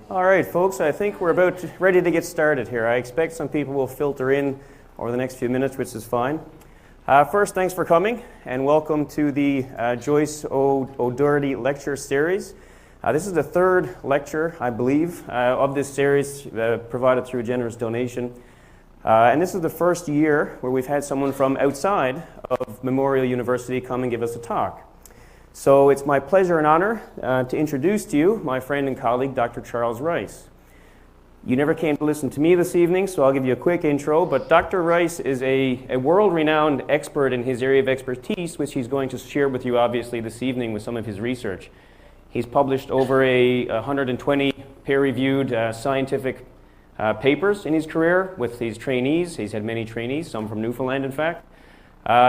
All right, folks, I think we're about ready to get started here. I expect some people will filter in over the next few minutes, which is fine. First, thanks for coming, and welcome to the Joyce O'Doherty Lecture Series. This is the third lecture, I believe, of this series provided through a generous donation. And this is the first year where we've had someone from outside of Memorial University come and give us a talk. So it's my pleasure and honor to introduce to you my friend and colleague, Dr. Charles Rice. You never came to listen to me this evening, so I'll give you a quick intro, but Dr. Rice is a world-renowned expert in his area of expertise, which he's going to share with you, obviously, this evening with some of his research. He's published over 120 peer-reviewed scientific papers in his career with his trainees. He's had many trainees, some from Newfoundland, in fact.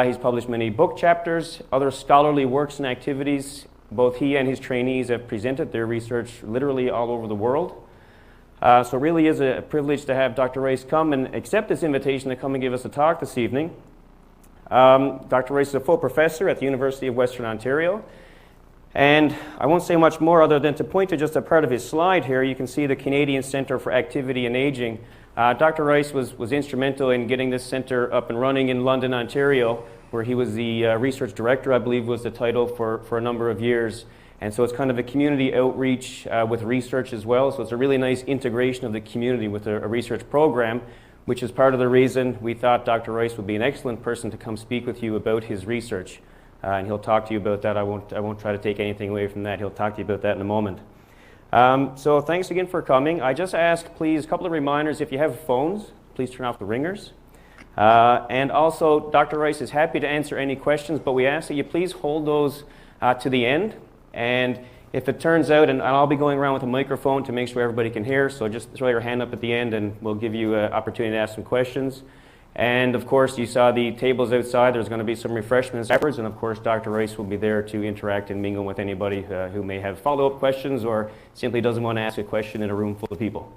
He's published many book chapters, other scholarly works and activities. Both he and his trainees have presented their research literally all over the world. So it really is a privilege to have Dr. Rice come and accept this invitation to come and give us a talk this evening. Dr. Rice is a full professor at the University of Western Ontario. And I won't say much more other than to point to just a part of his slide here. You can see the Canadian Centre for Activity and Aging. Dr. Rice was instrumental in getting this centre up and running in London, Ontario, where he was the research director, I believe was the title, for a number of years. And so it's kind of a community outreach with research as well. So it's a really nice integration of the community with a research program, which is part of the reason we thought Dr. Rice would be an excellent person to come speak with you about his research. And he'll talk to you about that. I won't try to take anything away from that. He'll talk to you about that in a moment. So thanks again for coming. I just ask, please, a couple of reminders. If you have phones, please turn off the ringers. And also, Dr. Rice is happy to answer any questions, but we ask that you please hold those to the end. And if it turns out, and I'll be going around with a microphone to make sure everybody can hear, so just throw your hand up at the end and we'll give you an opportunity to ask some questions. And of course, you saw the tables outside. There's going to be some refreshments afterwards, and of course, Dr. Rice will be there to interact and mingle with anybody who may have follow-up questions or simply doesn't want to ask a question in a room full of people.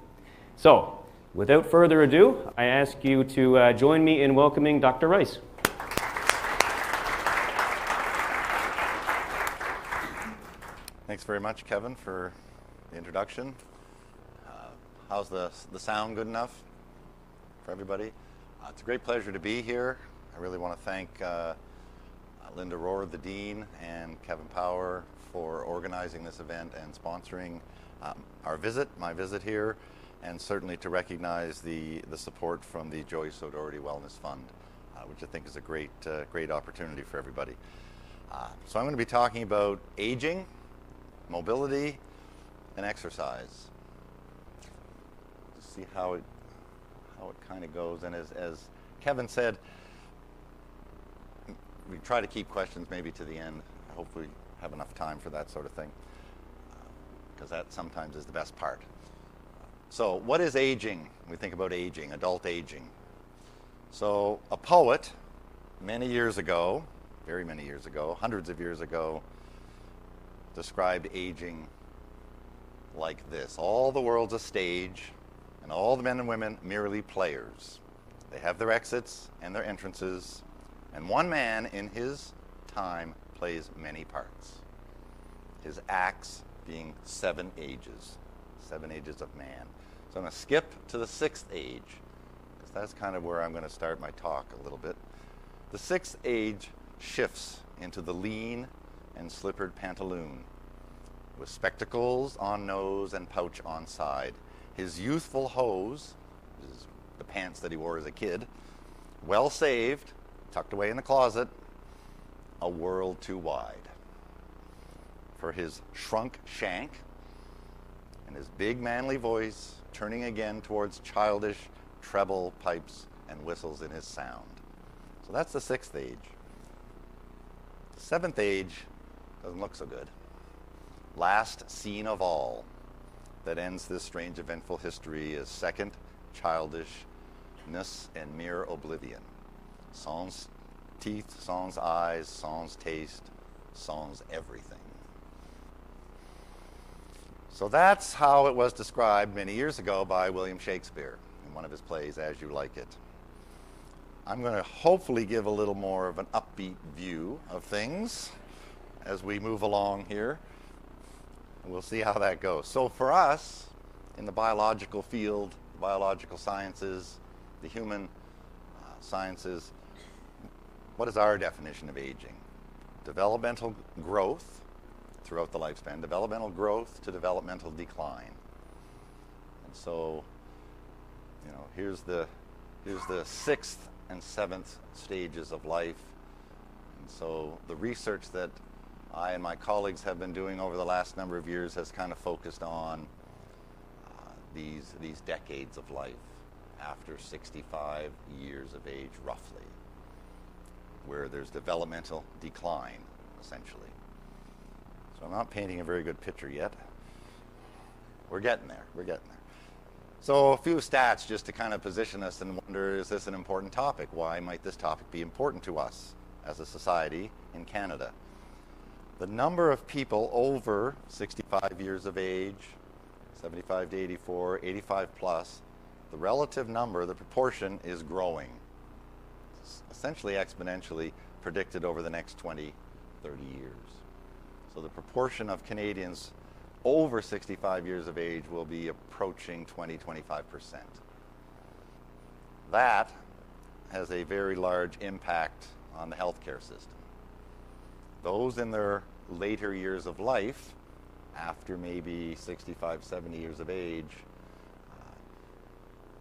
So, without further ado, I ask you to join me in welcoming Dr. Rice. Thanks very much, Kevin, for the introduction. How's the sound good enough for everybody? It's a great pleasure to be here. I really want to thank Linda Rohr, the Dean, and Kevin Power for organizing this event and sponsoring my visit here, and certainly to recognize the support from the Joyce O'Doherty Wellness Fund, which I think is a great opportunity for everybody. So I'm going to be talking about aging, mobility, and exercise. Just see how it kind of goes. And as Kevin said, we try to keep questions maybe to the end. Hopefully have enough time for that sort of thing, because that sometimes is the best part. So what is aging? We think about aging, adult aging. So a poet many years ago, very many years ago, hundreds of years ago, described aging like this: all the world's a stage, and all the men and women merely players. They have their exits and their entrances, and one man in his time plays many parts. His acts being 7 ages of man. So I'm going to skip to the 6th age, because that's kind of where I'm going to start my talk a little bit. The 6th age shifts into the lean and slippered pantaloon, with spectacles on nose and pouch on side. His youthful hose, which is the pants that he wore as a kid, well saved, tucked away in the closet, a world too wide. For his shrunk shank and his big manly voice turning again towards childish treble pipes and whistles in his sound. So that's the 6th age. The 7th age doesn't look so good. Last scene of all that ends this strange eventful history is second childishness and mere oblivion. Sans teeth, sans eyes, sans taste, sans everything. So that's how it was described many years ago by William Shakespeare in one of his plays, As You Like It. I'm going to hopefully give a little more of an upbeat view of things as we move along here. And we'll see how that goes. So for us, in the biological field, the biological sciences, the human sciences, what is our definition of aging? Developmental growth throughout the lifespan, developmental growth to developmental decline. And so, here's the 6th and 7th stages of life. And so the research that I and my colleagues have been doing over the last number of years has kind of focused on these decades of life after 65 years of age, roughly, where there's developmental decline, essentially. So I'm not painting a very good picture yet. We're getting there. So a few stats just to kind of position us and wonder, is this an important topic? Why might this topic be important to us as a society in Canada? The number of people over 65 years of age, 75 to 84, 85 plus, the relative number, the proportion is growing. It's essentially exponentially predicted over the next 20, 30 years. So the proportion of Canadians over 65 years of age will be approaching 20-25%. That has a very large impact on the healthcare system. Those in their later years of life, after maybe 65, 70 years of age,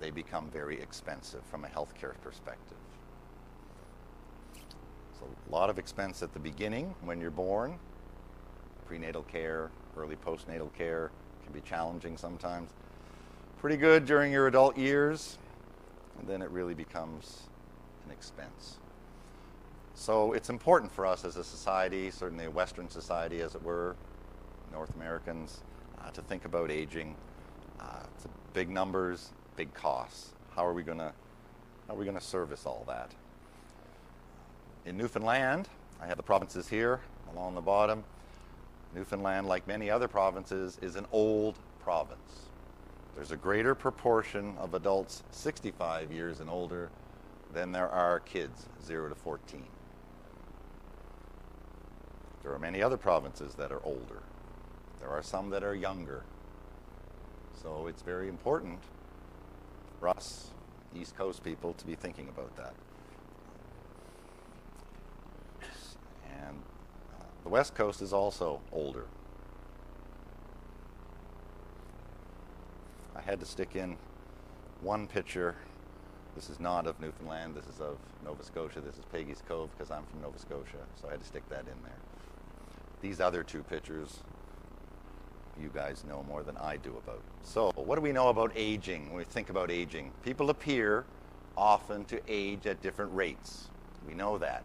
they become very expensive from a healthcare perspective. So a lot of expense at the beginning when you're born. Prenatal care, early postnatal care can be challenging sometimes. Pretty good during your adult years, and then it really becomes an expense. So it's important for us as a society, certainly a Western society as it were, North Americans, to think about aging. It's big numbers, big costs. How are we going to service all that? In Newfoundland, I have the provinces here along the bottom. Newfoundland, like many other provinces, is an old province. There's a greater proportion of adults 65 years and older than there are kids 0 to 14. There are many other provinces that are older. There are some that are younger. So it's very important for us East Coast people to be thinking about that. And the West Coast is also older. I had to stick in one picture. This is not of Newfoundland, this is of Nova Scotia. This is Peggy's Cove because I'm from Nova Scotia, so I had to stick that in there. These other two pictures, you guys know more than I do about. So what do we know about aging when we think about aging? People appear often to age at different rates. We know that.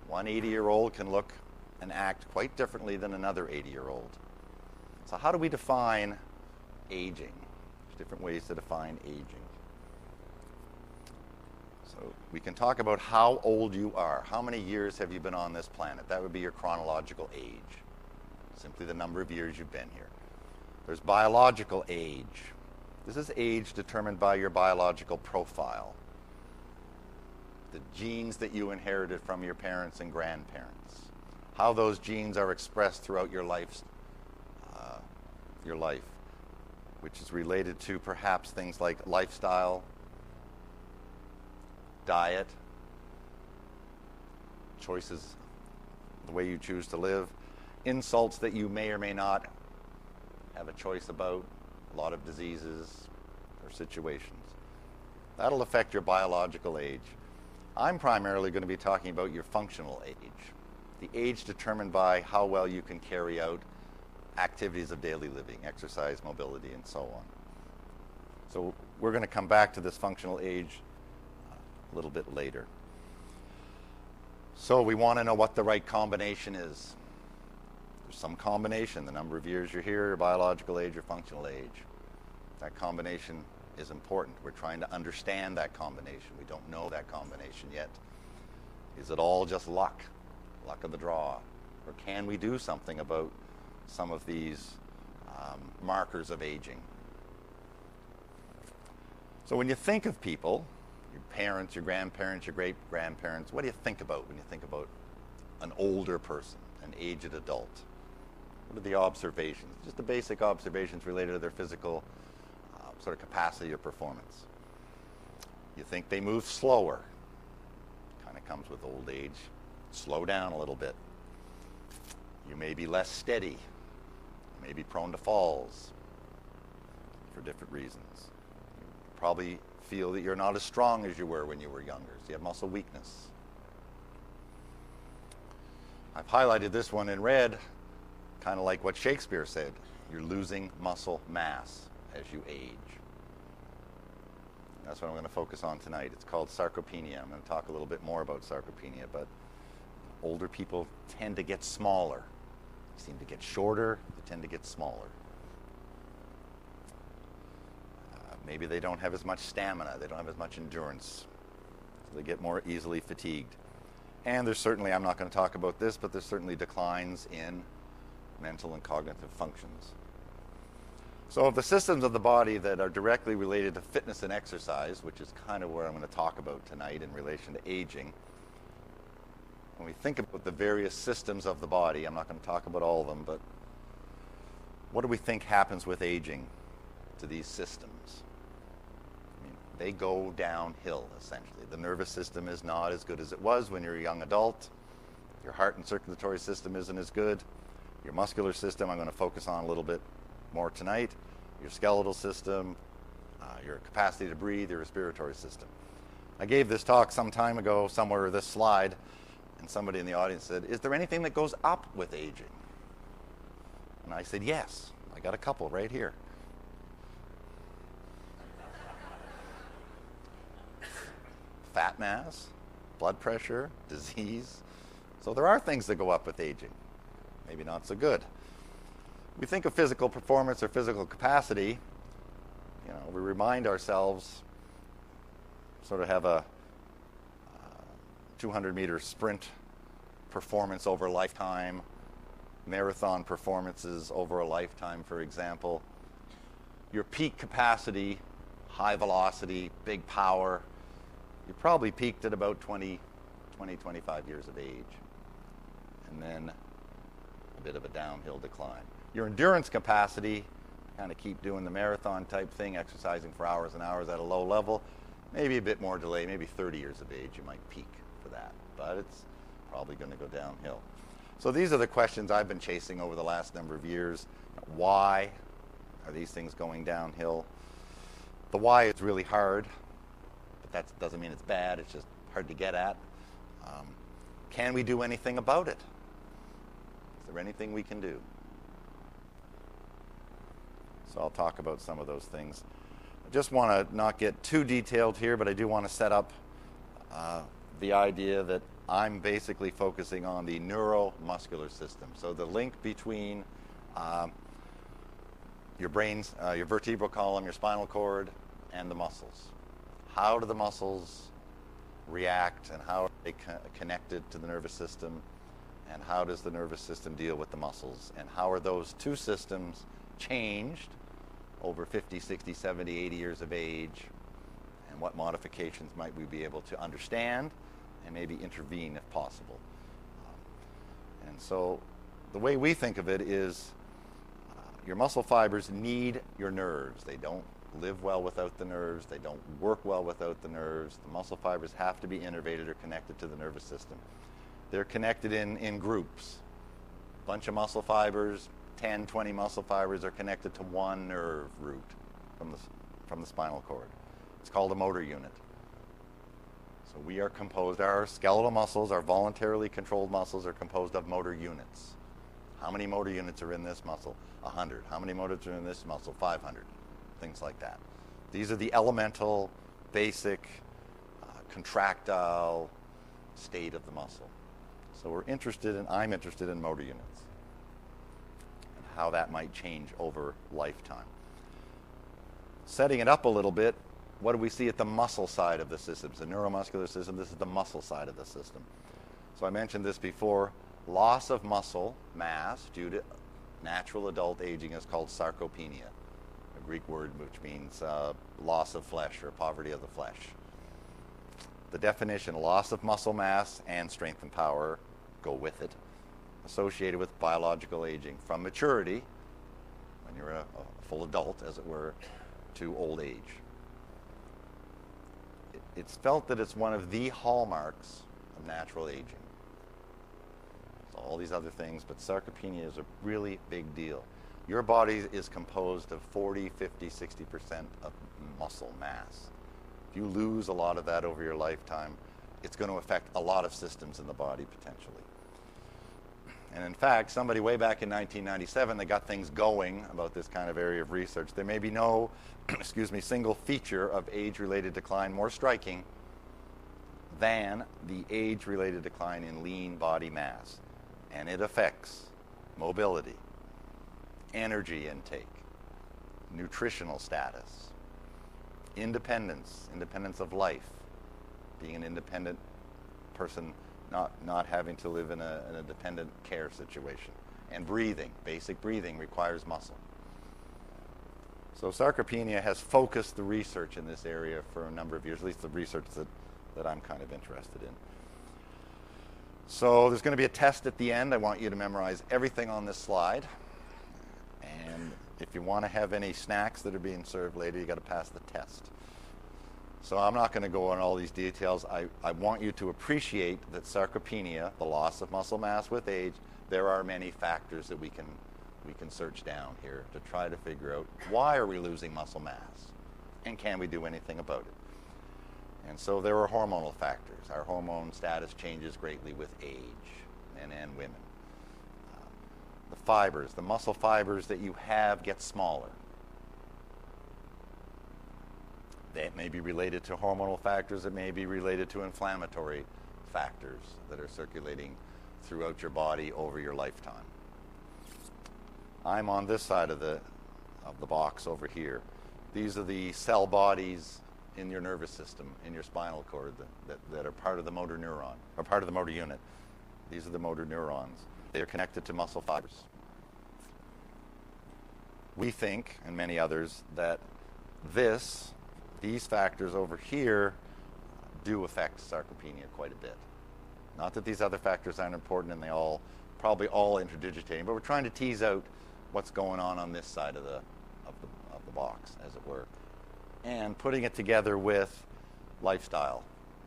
One 80-year-old can look and act quite differently than another 80-year-old. So how do we define aging? There's different ways to define aging. So we can talk about how old you are. How many years have you been on this planet? That would be your chronological age. Simply the number of years you've been here. There's biological age. This is age determined by your biological profile. The genes that you inherited from your parents and grandparents. How those genes are expressed throughout your life, which is related to perhaps things like lifestyle, diet, choices, the way you choose to live, insults that you may or may not have a choice about, a lot of diseases or situations. That'll affect your biological age. I'm primarily going to be talking about your functional age, the age determined by how well you can carry out activities of daily living, exercise, mobility, and so on. So we're going to come back to this functional age a little bit later. So we want to know what the right combination is. There's some combination, the number of years you're here, your biological age, your functional age. That combination is important. We're trying to understand that combination. We don't know that combination yet. Is it all just luck of the draw? Or can we do something about some of these markers of aging? So when you think of people, your parents, your grandparents, your great-grandparents, what do you think about when you think about an older person, an aged adult? What are the observations? Just the basic observations related to their physical sort of capacity or performance. You think they move slower. Kind of comes with old age. Slow down a little bit. You may be less steady. You may be prone to falls for different reasons. You probably feel that you're not as strong as you were when you were younger. So you have muscle weakness. I've highlighted this one in red, kind of like what Shakespeare said. You're losing muscle mass as you age. That's what I'm going to focus on tonight. It's called sarcopenia. I'm going to talk a little bit more about sarcopenia, but older people tend to get smaller. They seem to get shorter, they tend to get smaller. Maybe they don't have as much stamina, they don't have as much endurance, so they get more easily fatigued. And there's certainly, I'm not going to talk about this, but there's certainly declines in mental and cognitive functions. So of the systems of the body that are directly related to fitness and exercise, which is kind of where I'm going to talk about tonight in relation to aging, when we think about the various systems of the body, I'm not going to talk about all of them, but what do we think happens with aging to these systems? I mean, they go downhill, essentially. The nervous system is not as good as it was when you're a young adult. Your heart and circulatory system isn't as good. Your muscular system, I'm going to focus on a little bit more tonight. Your skeletal system, your capacity to breathe, your respiratory system. I gave this talk some time ago, somewhere this slide, and somebody in the audience said, is there anything that goes up with aging? And I said, yes. I got a couple right here. Fat mass, blood pressure, disease. So there are things that go up with aging. Maybe not so good. We think of physical performance or physical capacity, we remind ourselves, sort of have a 200-meter sprint performance over a lifetime, marathon performances over a lifetime, for example. Your peak capacity, high velocity, big power, you probably peaked at about 25 years of age. And then a bit of a downhill decline. Your endurance capacity, kind of keep doing the marathon type thing, exercising for hours and hours at a low level, maybe a bit more delay, maybe 30 years of age you might peak for that, but it's probably going to go downhill. So these are the questions I've been chasing over the last number of years. Why are these things going downhill? The why is really hard, but that doesn't mean it's bad, it's just hard to get at. Can we do anything about it? Is there anything we can do? So I'll talk about some of those things. I just want to not get too detailed here, but I do want to set up the idea that I'm basically focusing on the neuromuscular system. So the link between your brains, your vertebral column, your spinal cord, and the muscles. How do the muscles react, and how are they connected to the nervous system, and how does the nervous system deal with the muscles, and how are those two systems changed over 50, 60, 70, 80 years of age, and what modifications might we be able to understand and maybe intervene if possible. And so the way we think of it is your muscle fibers need your nerves. They don't live well without the nerves. They don't work well without the nerves. The muscle fibers have to be innervated or connected to the nervous system. They're connected in groups. A bunch of muscle fibers, 10, 20 muscle fibers are connected to one nerve root from the spinal cord. It's called a motor unit. So we are composed, our skeletal muscles, our voluntarily controlled muscles are composed of motor units. How many motor units are in this muscle? 100. How many motors are in this muscle? 500. Things like that. These are the elemental, basic, contractile state of the muscle. So I'm interested in motor units and how that might change over lifetime. Setting it up a little bit, what do we see at the muscle side of the system? It's the neuromuscular system. This is the muscle side of the system. So I mentioned this before. Loss of muscle mass due to natural adult aging is called sarcopenia, a Greek word which means loss of flesh or poverty of the flesh. The definition, loss of muscle mass and strength and power go with it, associated with biological aging from maturity, when you're a full adult, as it were, to old age. It's felt that it's one of the hallmarks of natural aging. So all these other things, but sarcopenia is a really big deal. Your body is composed of 40, 50, 60% of muscle mass. If you lose a lot of that over your lifetime, it's going to affect a lot of systems in the body potentially. And in fact, somebody way back in 1997 that got things going about this kind of area of research, there may be no single feature of age-related decline more striking than the age-related decline in lean body mass. And it affects mobility, energy intake, nutritional status, independence of life, being an independent person, not having to live in a dependent care situation, and breathing. Basic breathing requires muscle. So sarcopenia has focused the research in this area for a number of years, at least the research that I'm kind of interested in. So there's going to be a test at the end. I want you to memorize everything on this slide. And if you want to have any snacks that are being served later, you got to pass the test. So I'm not going to go on all these details. I want you to appreciate that sarcopenia, the loss of muscle mass with age, there are many factors that we can search down here to try to figure out why are we losing muscle mass and can we do anything about it. And so there are hormonal factors. Our hormone status changes greatly with age, men and women. The fibers, the muscle fibers that you have get smaller. That may be related to hormonal factors. It may be related to inflammatory factors that are circulating throughout your body over your lifetime. I'm on this side of the box over here. These are the cell bodies in your nervous system, in your spinal cord, that are part of the motor neuron, or part of the motor unit. These are the motor neurons. They are connected to muscle fibers. We think, and many others, that these factors over here do affect sarcopenia quite a bit. Not that these other factors aren't important, and they probably all interdigitating, but we're trying to tease out what's going on this side of the box, as it were, and putting it together with lifestyle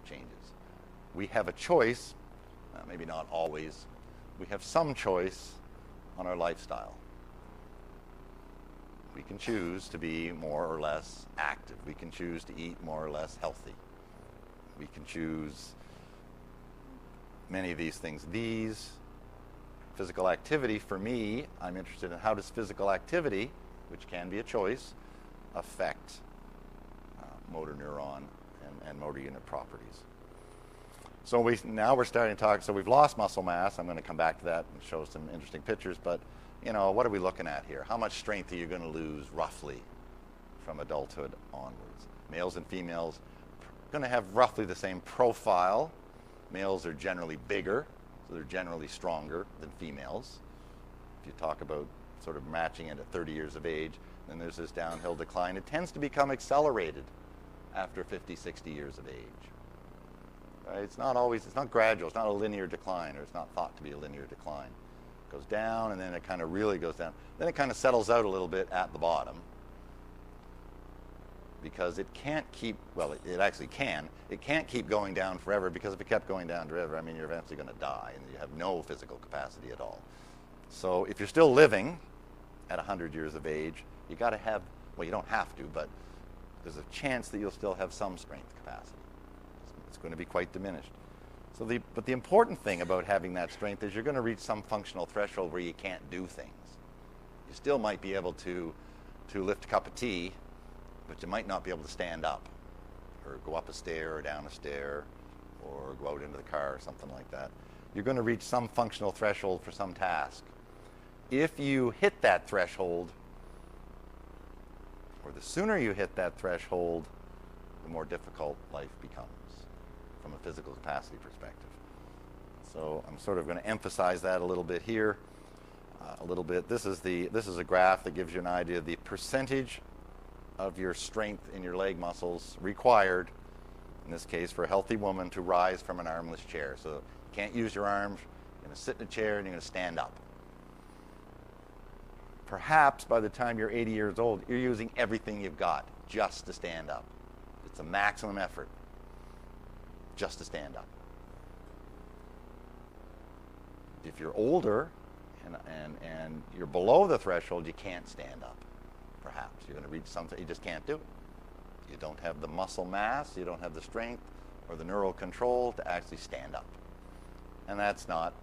changes. We have a choice, maybe not always, we have some choice on our lifestyle. We can choose to be more or less active. We can choose to eat more or less healthy. We can choose many of these things. Physical activity, for me, I'm interested in how does physical activity, which can be a choice, affect motor neuron and motor unit properties. So now we're starting to talk, so we've lost muscle mass. I'm going to come back to that and show some interesting pictures, but what are we looking at here? How much strength are you going to lose roughly from adulthood onwards? Males and females are going to have roughly the same profile. Males are generally bigger, so they're generally stronger than females. If you talk about sort of matching it at 30 years of age, then there's this downhill decline. It tends to become accelerated after 50, 60 years of age. Right? It's not gradual, it's not a linear decline, or it's not thought to be a linear decline. It goes down, and then it kind of really goes down. Then it kind of settles out a little bit at the bottom, because it can't keep, well, it actually can. It can't keep going down forever, because if it kept going down forever, I mean, you're eventually going to die, and you have no physical capacity at all. So if you're still living at 100 years of age, you got to have, well, you don't have to, but there's a chance that you'll still have some strength capacity. It's going to be quite diminished. But the important thing about having that strength is you're going to reach some functional threshold where you can't do things. You still might be able to lift a cup of tea, but you might not be able to stand up or go up a stair or down a stair or go out into the car or something like that. You're going to reach some functional threshold for some task. If you hit that threshold, or the sooner you hit that threshold, the more difficult life becomes from a physical capacity perspective. So I'm sort of going to emphasize that a little bit here. This is a graph that gives you an idea of the percentage of your strength in your leg muscles required, in this case for a healthy woman, to rise from an armless chair. So you can't use your arms, you're going to sit in a chair and you're going to stand up. perhaps by the time you're 80 years old, you're using everything you've got just to stand up. It's a maximum effort just to stand up. If you're older and you're below the threshold, you can't stand up. Perhaps you're going to reach something, you just can't do it. You don't have the muscle mass, you don't have the strength or the neural control to actually stand up. And that's not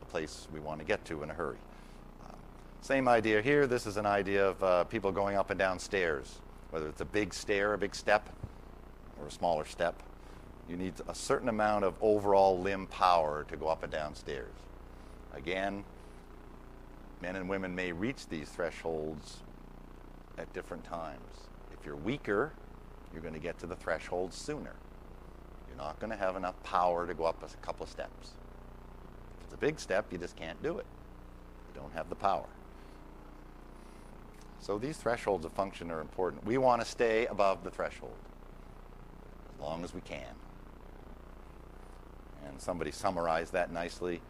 a place we want to get to in a hurry. Same idea here. This is an idea of people going up and down stairs, whether it's a big stair, a big step, or a smaller step. You need a certain amount of overall limb power to go up and down stairs. Again, men and women may reach these thresholds at different times. If you're weaker, you're going to get to the threshold sooner. You're not going to have enough power to go up a couple of steps. If it's a big step, you just can't do it. You don't have the power. So these thresholds of function are important. We want to stay above the threshold as long as we can. And somebody summarized that nicely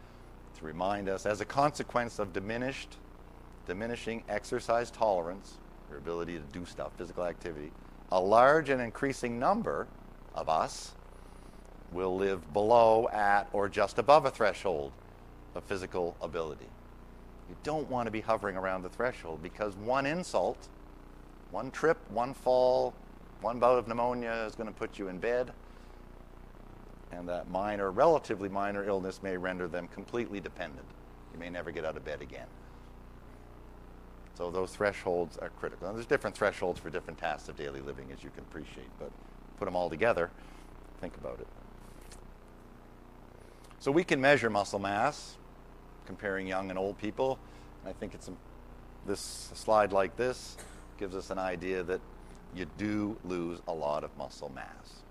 to remind us, as a consequence of diminishing exercise tolerance, your ability to do stuff, physical activity, a large and increasing number of us will live below, at, or just above a threshold of physical ability. You don't want to be hovering around the threshold, because one insult, one trip, one fall, one bout of pneumonia is going to put you in bed, and that minor, relatively minor illness may render them completely dependent. You may never get out of bed again. So those thresholds are critical. And there's different thresholds for different tasks of daily living, as you can appreciate, but put them all together, think about it. So we can measure muscle mass, comparing young and old people. And I think this slide like this gives us an idea that you do lose a lot of muscle mass.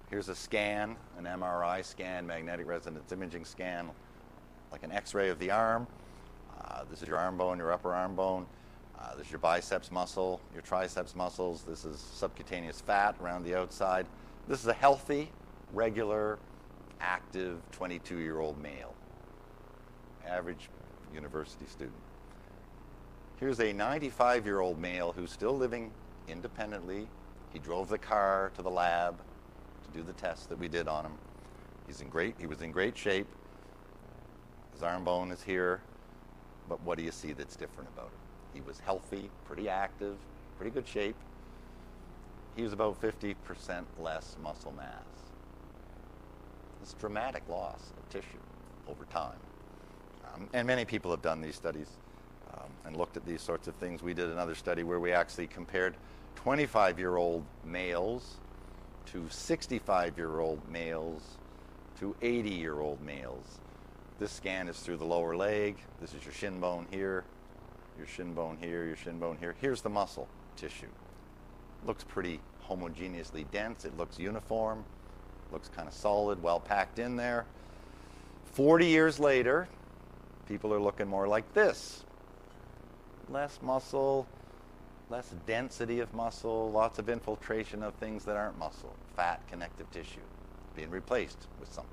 Here's a scan, an MRI scan, magnetic resonance imaging scan, like an X-ray of the arm. This is your arm bone, your upper arm bone. This is your biceps muscle, your triceps muscles. This is subcutaneous fat around the outside. This is a healthy, regular, active 22-year-old male, average university student. Here's a 95-year-old male who's still living independently. He drove the car to the lab to do the tests that we did on him. He was in great shape. His arm bone is here. But what do you see that's different about him? He was healthy, pretty active, pretty good shape. He was about 50% less muscle mass. It's dramatic loss of tissue over time. And many people have done these studies and looked at these sorts of things. We did another study where we actually compared 25-year-old males to 65-year-old males to 80-year-old males. This scan is through the lower leg. This is your shin bone here, your shin bone here, your shin bone here. Here's the muscle tissue. It looks pretty homogeneously dense. It looks uniform. Looks kind of solid, well packed in there. 40 years later, people are looking more like this. Less muscle, less density of muscle, lots of infiltration of things that aren't muscle, fat, connective tissue, being replaced with something.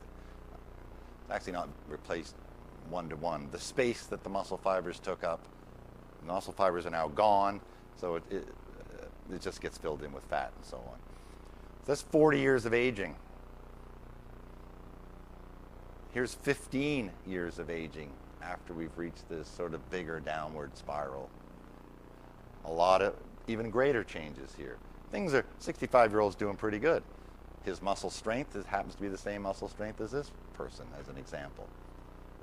It's actually not replaced one-to-one. The space that the muscle fibers took up, the muscle fibers are now gone, so it just gets filled in with fat and so on. So that's 40 years of aging. Here's 15 years of aging after we've reached this sort of bigger downward spiral. A lot of even greater changes here. 65-year-old's doing pretty good. His muscle strength happens to be the same muscle strength as this person, as an example.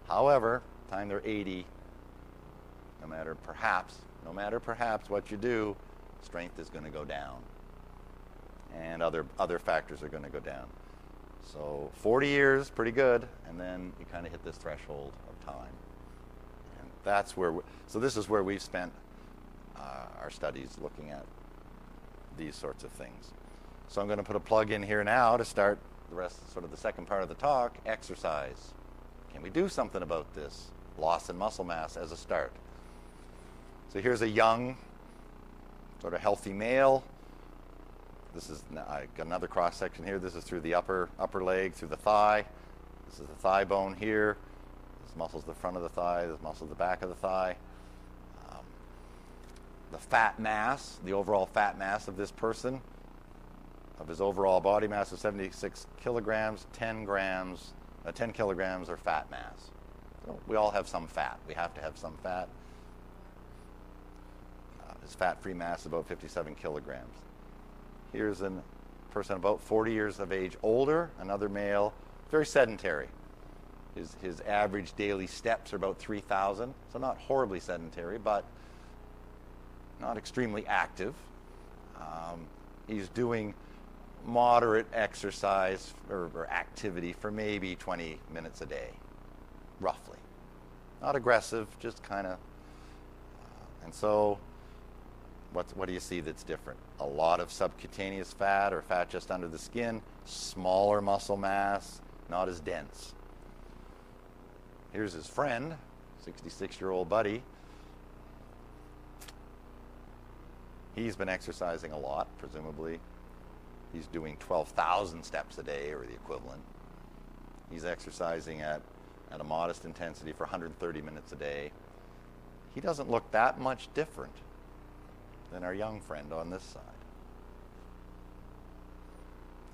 However, time they're 80, no matter perhaps what you do, strength is going to go down. And other factors are going to go down. So 40 years, pretty good, and then you kind of hit this threshold of time. And that's where, so this is where we've spent our studies looking at these sorts of things. So I'm going to put a plug in here now to start the rest, sort of the second part of the talk, exercise. Can we do something about this loss in muscle mass as a start? So here's a young, sort of healthy male. This is, I got another cross section here. This is through the upper leg, through the thigh. This is the thigh bone here. This muscle's the front of the thigh. This muscle's the back of the thigh. the fat mass, the overall fat mass of this person, of his overall body mass of 76 kilograms, 10 kilograms are fat mass. So we all have some fat. We have to have some fat. His fat-free mass is about 57 kilograms. Here's a person about 40 years of age older, another male, very sedentary. His average daily steps are about 3,000, so not horribly sedentary, but not extremely active. He's doing moderate exercise or activity for maybe 20 minutes a day, roughly. Not aggressive, just kind of. And so, what do you see that's different? A lot of subcutaneous fat or fat just under the skin, smaller muscle mass, not as dense. Here's his friend, 66-year-old buddy. He's been exercising a lot, presumably. He's doing 12,000 steps a day, or the equivalent. He's exercising at a modest intensity for 130 minutes a day. He doesn't look that much different than our young friend on this side.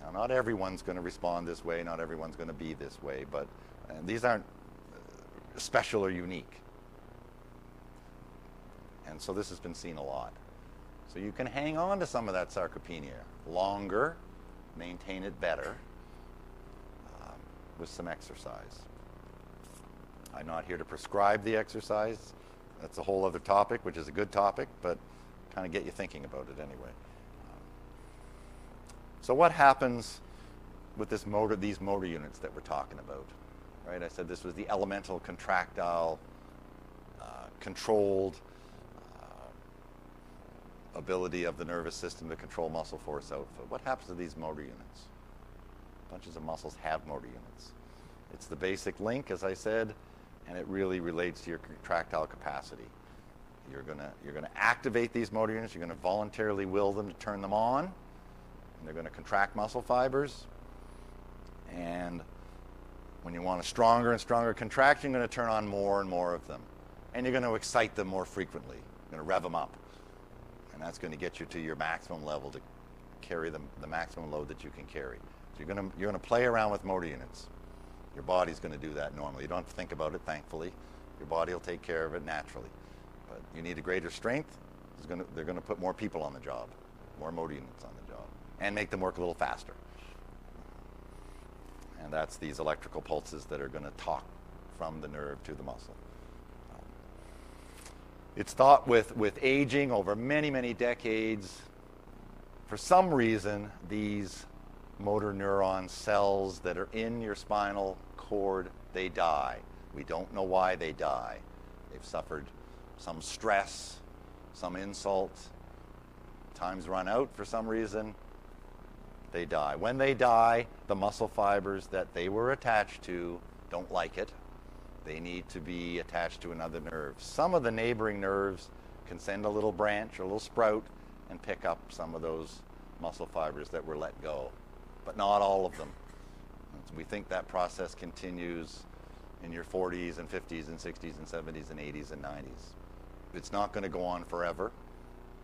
Now, not everyone's going to respond this way, not everyone's going to be this way, but these aren't special or unique. And so this has been seen a lot. So you can hang on to some of that sarcopenia longer, maintain it better with some exercise. I'm not here to prescribe the exercise. That's a whole other topic, which is a good topic, but kind of get you thinking about it anyway. So what happens with these motor units that we're talking about? Right? I said this was the elemental, contractile, controlled ability of the nervous system to control muscle force output. What happens to these motor units? Bunches of muscles have motor units. It's the basic link, as I said, and it really relates to your contractile capacity. You're gonna activate these motor units. You're gonna voluntarily will them to turn them on, and they're gonna contract muscle fibers. And when you want a stronger and stronger contraction, you're gonna turn on more and more of them, and you're gonna excite them more frequently. You're gonna rev them up. And that's going to get you to your maximum level to carry the maximum load that you can carry. So you're going to play around with motor units. Your body's going to do that normally. You don't have to think about it, thankfully. Your body will take care of it naturally. But you need a greater strength. They're going to put more people on the job, more motor units on the job, and make them work a little faster. And that's these electrical pulses that are going to talk from the nerve to the muscle. It's thought with aging over many, many decades, for some reason, these motor neuron cells that are in your spinal cord, they die. We don't know why they die. They've suffered some stress, some insult. Time's run out for some reason. They die. When they die, the muscle fibers that they were attached to don't like it. They need to be attached to another nerve. Some of the neighboring nerves can send a little branch or a little sprout and pick up some of those muscle fibers that were let go, but not all of them. We think that process continues in your 40s and 50s and 60s and 70s and 80s and 90s. It's not going to go on forever,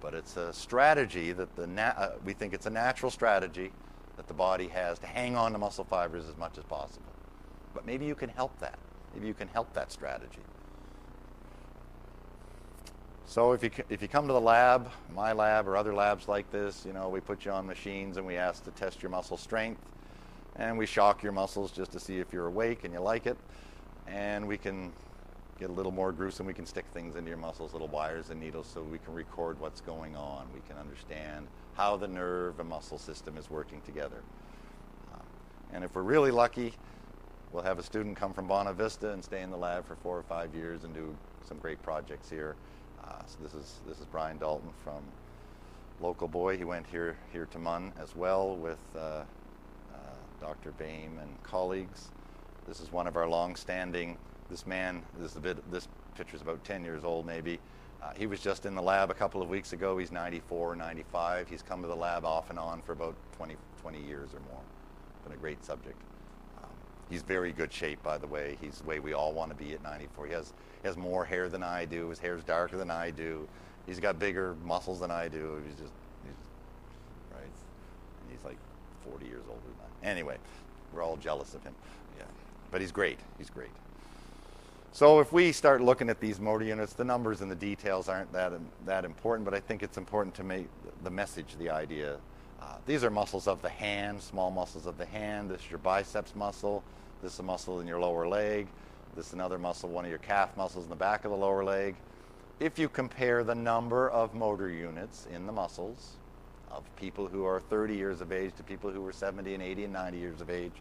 but it's a strategy that we think it's a natural strategy that the body has to hang on to muscle fibers as much as possible. But maybe you can help that. Maybe you can help that strategy. So if you come to the lab, my lab or other labs like this, we put you on machines and we ask to test your muscle strength, and we shock your muscles just to see if you're awake and you like it, and we can get a little more gruesome. We can stick things into your muscles, little wires and needles, so we can record what's going on. We can understand how the nerve and muscle system is working together. And if we're really lucky, we'll have a student come from Bonavista Vista and stay in the lab for 4 or 5 years and do some great projects here. So this is Brian Dalton from local boy. He went here to MUN as well with Dr. Boehm and colleagues. This is one of our long-standing. This picture's about 10 years old maybe. He was just in the lab a couple of weeks ago. He's 94, 95. He's come to the lab off and on for about 20 years or more. Been a great subject. He's very good shape, by the way. He's the way we all want to be at 94. He has more hair than I do. His hair's darker than I do. He's got bigger muscles than I do. He's right. And he's like 40 years older than I. Anyway, we're all jealous of him. Yeah, but he's great. He's great. So if we start looking at these motor units, the numbers and the details aren't that important, but I think it's important to make the message, the idea. These are muscles of the hand, small muscles of the hand. This is your biceps muscle. This is a muscle in your lower leg. This is another muscle, one of your calf muscles in the back of the lower leg. If you compare the number of motor units in the muscles of people who are 30 years of age to people who are 70 and 80 and 90 years of age,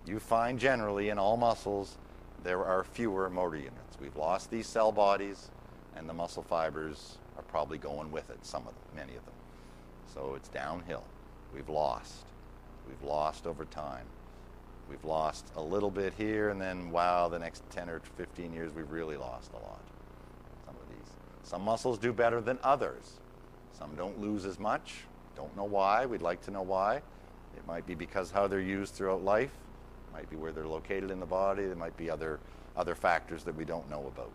you find generally in all muscles there are fewer motor units. We've lost these cell bodies, and the muscle fibers are probably going with it, some of them, many of them. So it's downhill. We've lost over time. We've lost a little bit here, and then, wow, the next 10 or 15 years, we've really lost a lot. Some of these. Some muscles do better than others. Some don't lose as much. Don't know why. We'd like to know why. It might be because how they're used throughout life. It might be where they're located in the body. There might be other factors that we don't know about.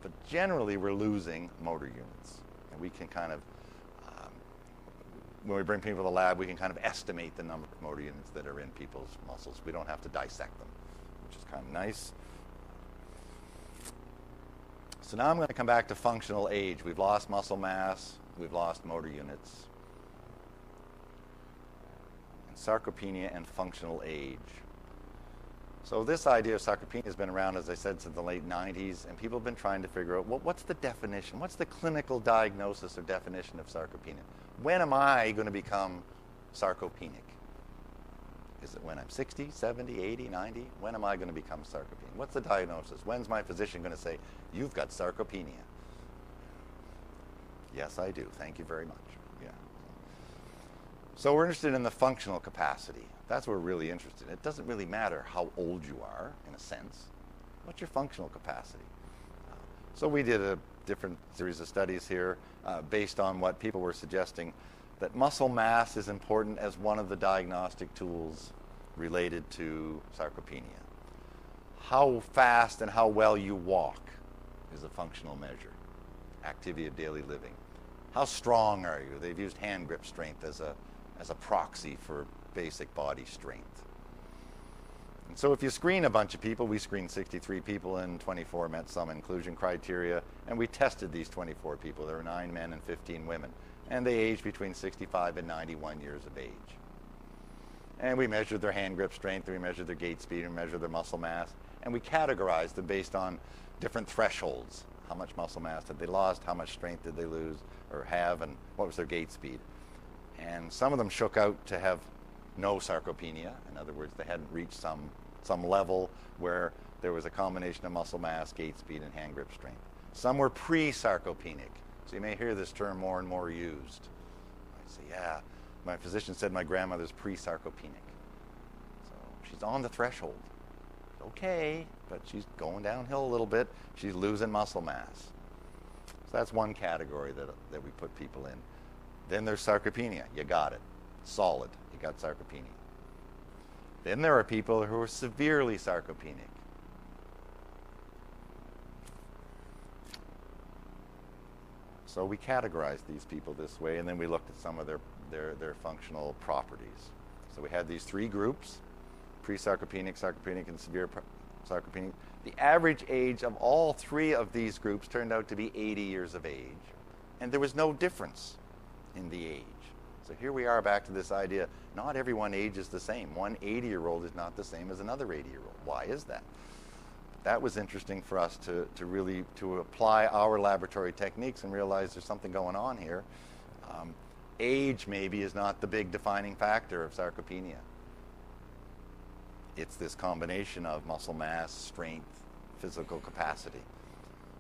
But generally, we're losing motor units. And we can kind of, when we bring people to the lab, we can kind of estimate the number of motor units that are in people's muscles. We don't have to dissect them, which is kind of nice. So now I'm going to come back to functional age. We've lost muscle mass. We've lost motor units. And sarcopenia and functional age. So this idea of sarcopenia has been around, as I said, since the late 90s, and people have been trying to figure out, what's the definition? What's the clinical diagnosis or definition of sarcopenia? When am I going to become sarcopenic? Is it when I'm 60, 70, 80, 90? When am I going to become sarcopenic? What's the diagnosis? When's my physician going to say, you've got sarcopenia? Yes, I do. Thank you very much. Yeah. So we're interested in the functional capacity. That's what we're really interested in. It doesn't really matter how old you are, in a sense. What's your functional capacity? So we did a different series of studies here based on what people were suggesting, that muscle mass is important as one of the diagnostic tools related to sarcopenia. How fast and how well you walk is a functional measure. Activity of daily living. How strong are you? They've used hand grip strength as a proxy for basic body strength. And so if you screen a bunch of people, we screened 63 people and 24 met some inclusion criteria, and we tested these 24 people. There were 9 men and 15 women, and they aged between 65 and 91 years of age. And we measured their hand grip strength, we measured their gait speed, and we measured their muscle mass, and we categorized them based on different thresholds. How much muscle mass had they lost, how much strength did they lose or have, and what was their gait speed. And some of them shook out to have no sarcopenia. In other words, they hadn't reached some level where there was a combination of muscle mass, gait speed, and hand grip strength. Some were pre-sarcopenic. So you may hear this term more and more used. I say, yeah, my physician said my grandmother's pre-sarcopenic. So she's on the threshold. Okay, but she's going downhill a little bit. She's losing muscle mass. So that's one category that we put people in. Then there's sarcopenia. You got it. Solid. You got sarcopenia. Then there are people who are severely sarcopenic. So we categorized these people this way, and then we looked at some of their functional properties. So we had these 3 groups, pre-sarcopenic, sarcopenic, and severe sarcopenic. The average age of all 3 of these groups turned out to be 80 years of age, and there was no difference in the age. So here we are back to this idea, not everyone ages the same. One 80-year-old is not the same as another 80-year-old. Why is that? That was interesting for us to really apply our laboratory techniques and realize there's something going on here. Age maybe is not the big defining factor of sarcopenia. It's this combination of muscle mass, strength, physical capacity.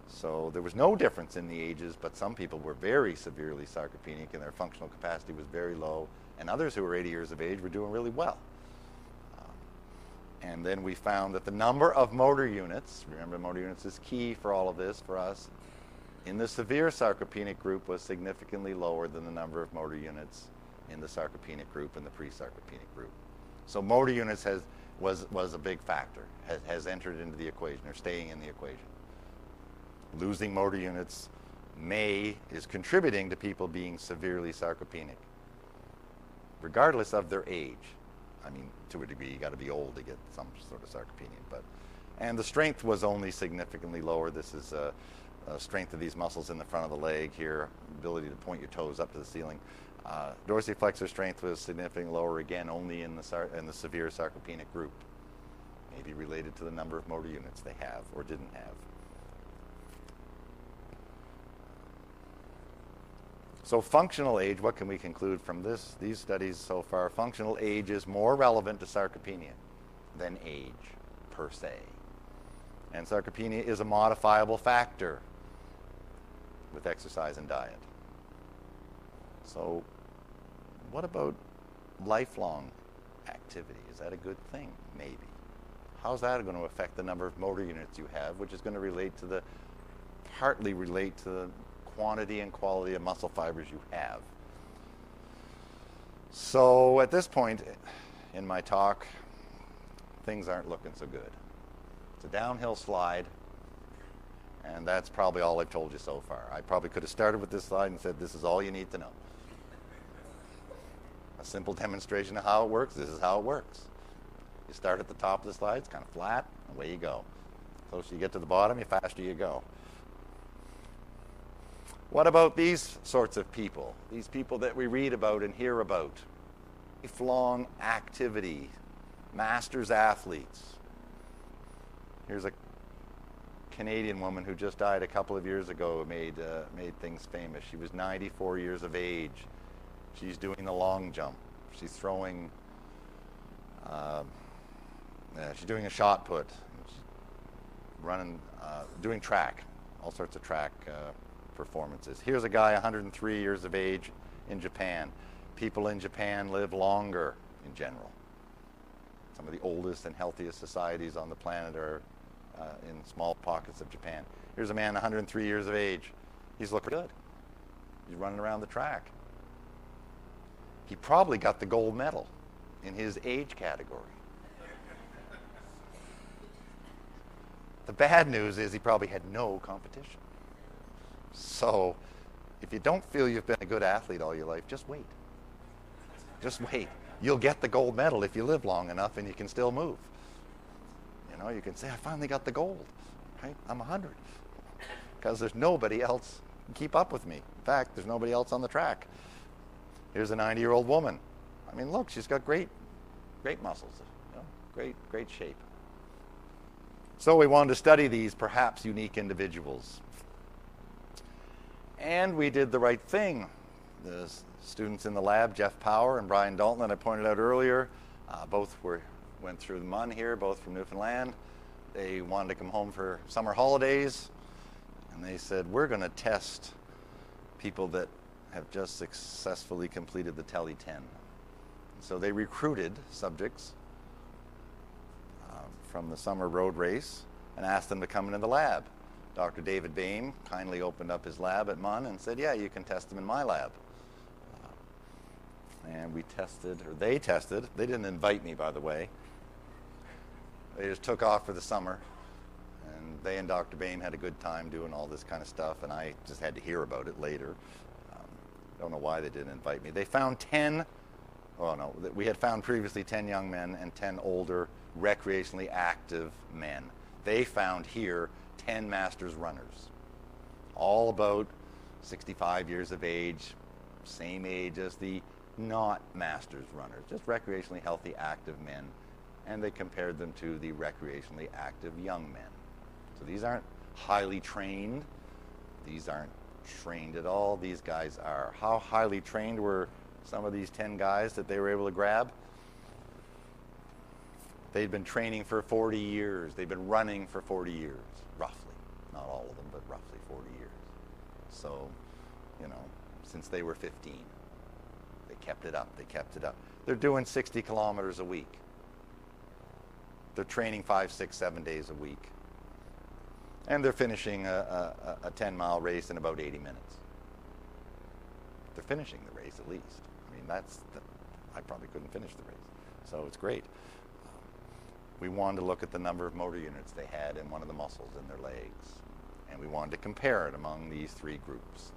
So there was no difference in the ages, but some people were very severely sarcopenic and their functional capacity was very low, and others who were 80 years of age were doing really well. And then we found that the number of motor units, remember motor units is key for all of this for us, in the severe sarcopenic group was significantly lower than the number of motor units in the sarcopenic group and the pre-sarcopenic group. So motor units was a big factor, has entered into the equation or staying in the equation. Losing motor units is contributing to people being severely sarcopenic, regardless of their age. I mean, to a degree, you got to be old to get some sort of sarcopenia. And the strength was only significantly lower. This is strength of these muscles in the front of the leg here, ability to point your toes up to the ceiling. Dorsiflexor strength was significantly lower, again, only in the severe sarcopenic group, maybe related to the number of motor units they have or didn't have. So functional age, what can we conclude from these studies so far? Functional age is more relevant to sarcopenia than age per se. And sarcopenia is a modifiable factor with exercise and diet. So what about lifelong activity? Is that a good thing? Maybe. How's that going to affect the number of motor units you have, which is going to partly relate to the quantity and quality of muscle fibers you have? So at this point in my talk, things aren't looking so good. It's a downhill slide, and that's probably all I've told you so far. I probably could have started with this slide and said, this is all you need to know. A simple demonstration of how it works. This is how it works. You start at the top of the slide, it's kind of flat, away you go. The closer you get to the bottom, the faster you go. What about these sorts of people? These people that we read about and hear about. Lifelong activity, masters athletes. Here's a Canadian woman who just died a couple of years ago, made things famous. She was 94 years of age. She's doing the long jump. She's throwing, she's doing a shot put. She's running, doing track, all sorts of track performances. Here's a guy 103 years of age in Japan. People in Japan live longer in general. Some of the oldest and healthiest societies on the planet are in small pockets of Japan. Here's a man 103 years of age. He's looking good. He's running around the track. He probably got the gold medal in his age category. The bad news is he probably had no competition. So if you don't feel you've been a good athlete all your life, just wait. Just wait. You'll get the gold medal if you live long enough and you can still move. You know, you can say, I finally got the gold. Right? I'm 100. Because there's nobody else who can keep up with me. In fact, there's nobody else on the track. Here's a 90-year-old woman. I mean, look, she's got great muscles. You know, great shape. So we wanted to study these perhaps unique individuals. And we did the right thing. The students in the lab, Jeff Power and Brian Dalton, that I pointed out earlier, both went through the MUN here, both from Newfoundland. They wanted to come home for summer holidays, and they said, we're going to test people that have just successfully completed the Tele 10. So they recruited subjects from the summer road race and asked them to come into the lab. Dr. David Bain kindly opened up his lab at MUN and said, yeah, you can test them in my lab. And we tested, or they tested. They didn't invite me, by the way. They just took off for the summer. And they and Dr. Bain had a good time doing all this kind of stuff, and I just had to hear about it later. Don't know why they didn't invite me. They found 10, we had found previously 10 young men and 10 older, recreationally active men. They found here 10 masters runners, all about 65 years of age, same age as the not masters runners, just recreationally healthy, active men, and they compared them to the recreationally active young men. So these aren't highly trained. These aren't trained at all. These guys are. How highly trained were some of these 10 guys that they were able to grab? They'd been training for 40 years. They'd been running for 40 years, roughly. Not all of them, but roughly 40 years. So, you know, since they were 15. They kept it up. They kept it up. They're doing 60 kilometers a week. They're training 5, 6, 7 days a week. And they're finishing a 10-mile race in about 80 minutes. They're finishing the race at least. I mean, I probably couldn't finish the race. So it's great. We wanted to look at the number of motor units they had in one of the muscles in their legs. And we wanted to compare it among these three groups.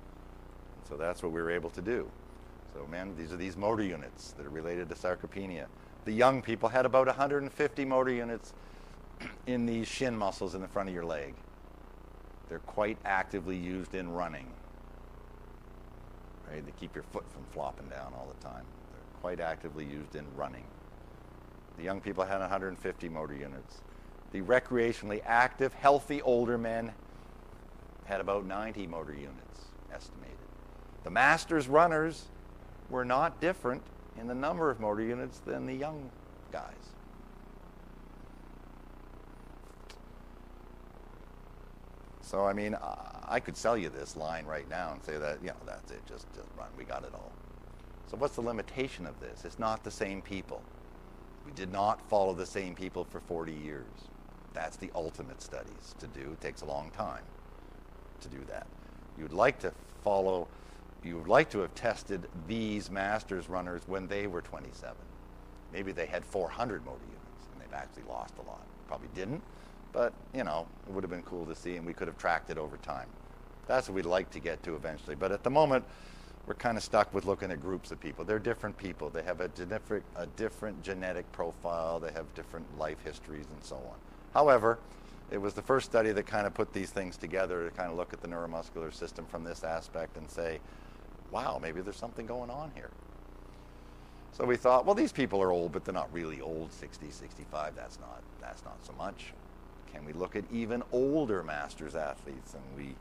And so that's what we were able to do. So these are these motor units that are related to sarcopenia. The young people had about 150 motor units in these shin muscles in the front of your leg. They're quite actively used in running. Right? They keep your foot from flopping down all the time. They're quite actively used in running. The young people had 150 motor units. The recreationally active, healthy older men had about 90 motor units estimated. The masters runners were not different in the number of motor units than the young guys. So, I mean, I could sell you this line right now and say that, that's it, just run, we got it all. So what's the limitation of this? It's not the same people. We did not follow the same people for 40 years. That's the ultimate studies to do. It takes a long time to do that. You'd like to have tested these masters runners when they were 27. Maybe they had 400 motor units and they've actually lost a lot. Probably didn't, but it would have been cool to see, and we could have tracked it over time. That's what we'd like to get to eventually. But at the moment, we're kind of stuck with looking at groups of people. They're different people. They have a different genetic profile. They have different life histories and so on. However, it was the first study that kind of put these things together to kind of look at the neuromuscular system from this aspect and say, wow, maybe there's something going on here. So we thought, well, these people are old, but they're not really old, 60, 65, that's not so much. Can we look at even older masters athletes? And we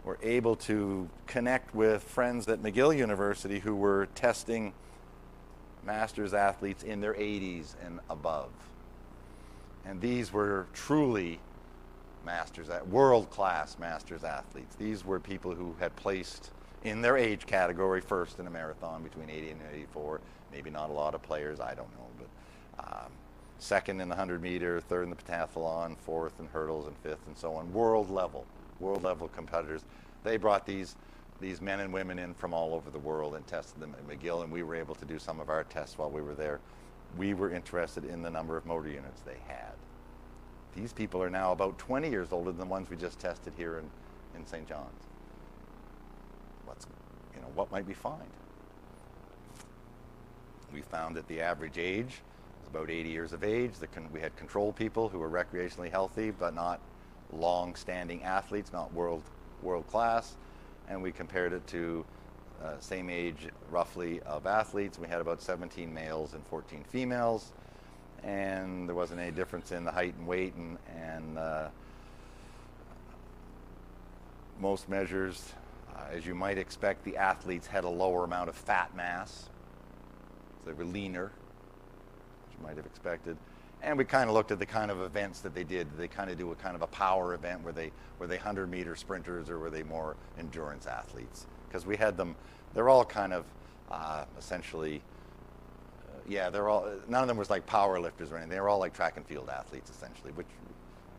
were able to connect with friends at McGill University who were testing masters athletes in their 80s and above. And these were truly world-class masters athletes. These were people who had placed in their age category first in a marathon between 80 and 84. Maybe not a lot of players, I don't know, but second in the 100-meter, third in the pentathlon, fourth in hurdles, and fifth, and so on. World level competitors. They brought these men and women in from all over the world and tested them at McGill, and we were able to do some of our tests while we were there. We were interested in the number of motor units they had. These people are now about 20 years older than the ones we just tested here in St. John's. What might we find? We found that the average age was about 80 years of age. We had control people who were recreationally healthy, but not long-standing athletes, not world class. And we compared it to same age, roughly, of athletes. We had about 17 males and 14 females. And there wasn't any difference in the height and weight, and most measures, as you might expect, the athletes had a lower amount of fat mass. So they were leaner, as you might have expected. And we kind of looked at the kind of events that they did. Did they kind of do a kind of a power event? Were they 100-meter sprinters, or were they more endurance athletes? Because we had them, they're all kind of essentially, they're all, none of them was like power lifters or anything. They were all like track and field athletes, essentially,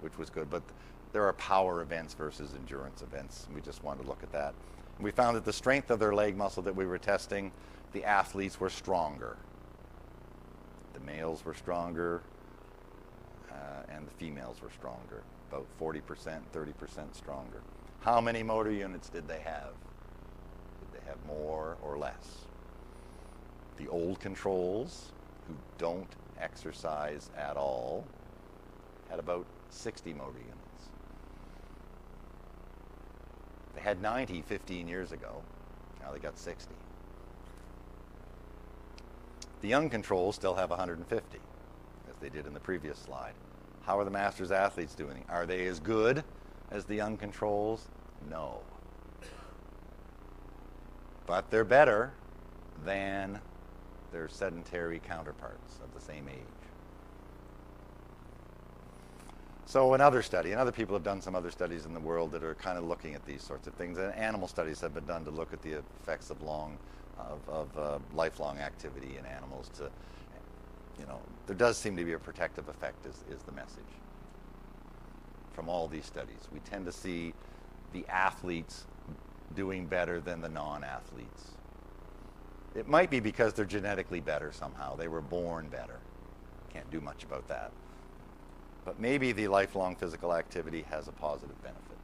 which was good. But there are power events versus endurance events. We just wanted to look at that. We found that the strength of their leg muscle that we were testing, the athletes were stronger. The males were stronger, and the females were stronger, about 40%, 30% stronger. How many motor units did they have? Did they have more or less? The old controls, who don't exercise at all, had about 60 motor units. They had 90 15 years ago. Now they got 60. The young controls still have 150, as they did in the previous slide. How are the masters athletes doing? Are they as good as the young controls? No. But they're better than their sedentary counterparts of the same age. So another study, and other people have done some other studies in the world that are kind of looking at these sorts of things. And animal studies have been done to look at the effects of lifelong activity in animals. There does seem to be a protective effect, is the message from all these studies. We tend to see the athletes doing better than the non-athletes. It might be because they're genetically better somehow. They were born better. Can't do much about that. But maybe the lifelong physical activity has a positive benefit.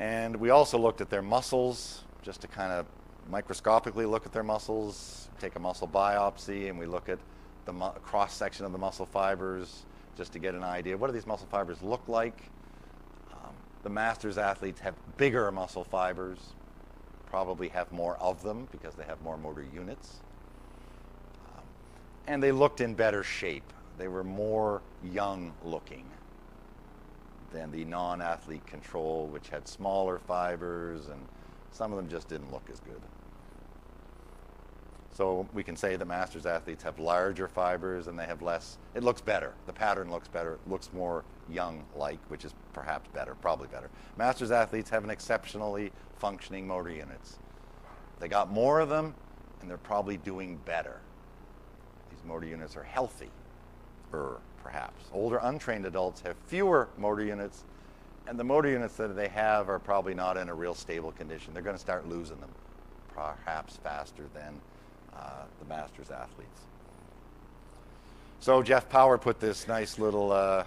And we also looked at their muscles, just to kind of microscopically look at their muscles, take a muscle biopsy, and we look at the cross-section of the muscle fibers just to get an idea. What do these muscle fibers look like? The masters athletes have bigger muscle fibers, probably have more of them because they have more motor units. And they looked in better shape. They were more young looking than the non-athlete control, which had smaller fibers, and some of them just didn't look as good. So we can say the masters athletes have larger fibers and they have less. It looks better. The pattern looks better. It looks more young-like, which is perhaps better, probably better. Masters athletes have an exceptionally functioning motor units. They got more of them, and they're probably doing better. These motor units are healthy, perhaps. Older untrained adults have fewer motor units, and the motor units that they have are probably not in a real stable condition. They're going to start losing them, perhaps faster than the masters athletes. So Jeff Power put this nice little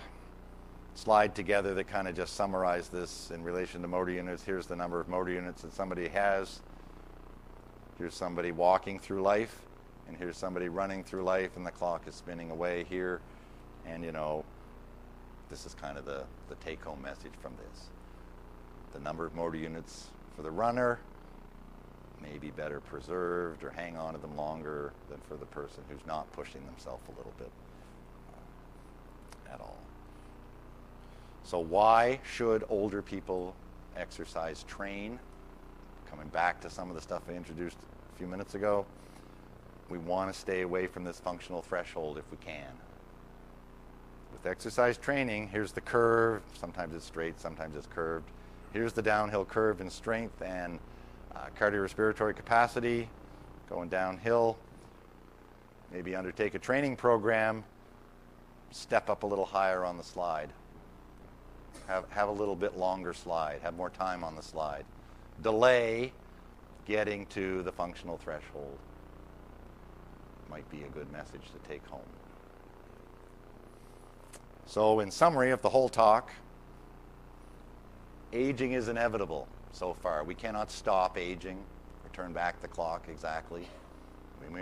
slide together that kind of just summarized this in relation to motor units. Here's the number of motor units that somebody has. Here's somebody walking through life, and here's somebody running through life, and the clock is spinning away here. And, you know, this is kind of the take-home message from this. The number of motor units for the runner may be better preserved or hang on to them longer than for the person who's not pushing themselves a little bit at all. So why should older people exercise train? Coming back to some of the stuff I introduced a few minutes ago, we want to stay away from this functional threshold if we can. With exercise training, here's the curve. Sometimes it's straight, sometimes it's curved. Here's the downhill curve in strength and cardiorespiratory capacity, going downhill. Maybe undertake a training program, step up a little higher on the slide. Have a little bit longer slide, have more time on the slide. Delay getting to the functional threshold. Might be a good message to take home. So in summary of the whole talk, aging is inevitable so far. We cannot stop aging or turn back the clock exactly.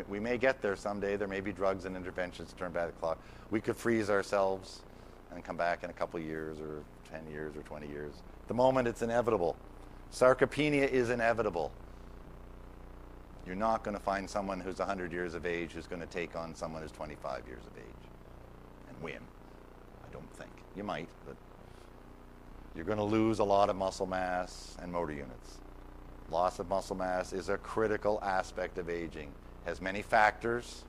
We may get there someday. There may be drugs and interventions to turn back the clock. We could freeze ourselves and come back in a couple of years or 10 years or 20 years. At the moment, it's inevitable. Sarcopenia is inevitable. You're not going to find someone who's 100 years of age who's going to take on someone who's 25 years of age and win. I don't think. You might, but you're going to lose a lot of muscle mass and motor units. Loss of muscle mass is a critical aspect of aging. Has many factors,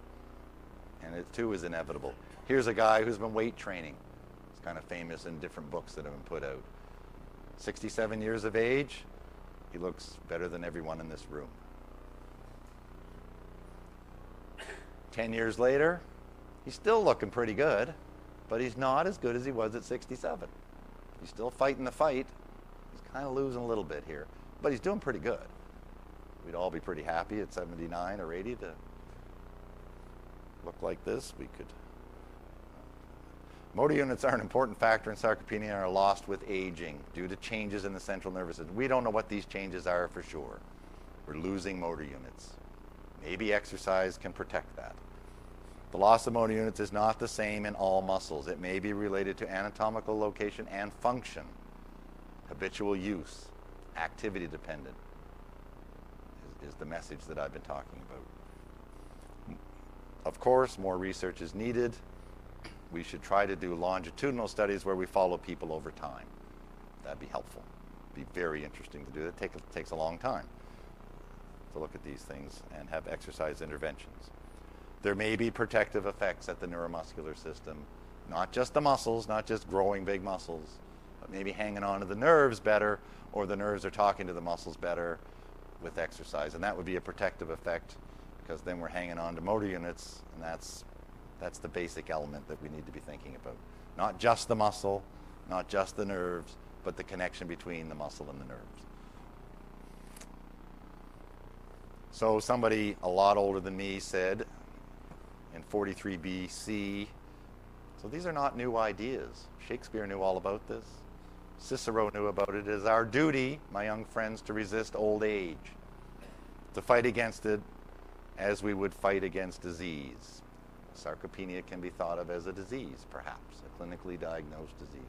and it too is inevitable. Here's a guy who's been weight training. He's kind of famous in different books that have been put out. 67 years of age, he looks better than everyone in this room. 10 years later, he's still looking pretty good, but he's not as good as he was at 67. He's still fighting the fight. He's kind of losing a little bit here, but he's doing pretty good. We'd all be pretty happy at 79 or 80 to look like this. We could. Motor units are an important factor in sarcopenia and are lost with aging due to changes in the central nervous system. We don't know what these changes are for sure. We're losing motor units. Maybe exercise can protect that. The loss of motor units is not the same in all muscles. It may be related to anatomical location and function, habitual use, activity dependent is the message that I've been talking about. Of course, more research is needed. We should try to do longitudinal studies where we follow people over time. That'd be helpful. Be very interesting to do. It takes a long time to look at these things and have exercise interventions. There may be protective effects at the neuromuscular system, not just the muscles, not just growing big muscles, but maybe hanging on to the nerves better, or the nerves are talking to the muscles better with exercise. And that would be a protective effect, because then we're hanging on to motor units, and that's the basic element that we need to be thinking about. Not just the muscle, not just the nerves, but the connection between the muscle and the nerves. So somebody a lot older than me said in 43 BC, so these are not new ideas. Shakespeare knew all about this. Cicero knew about it. It is our duty, my young friends, to resist old age, to fight against it as we would fight against disease. Sarcopenia can be thought of as a disease, perhaps, a clinically diagnosed disease.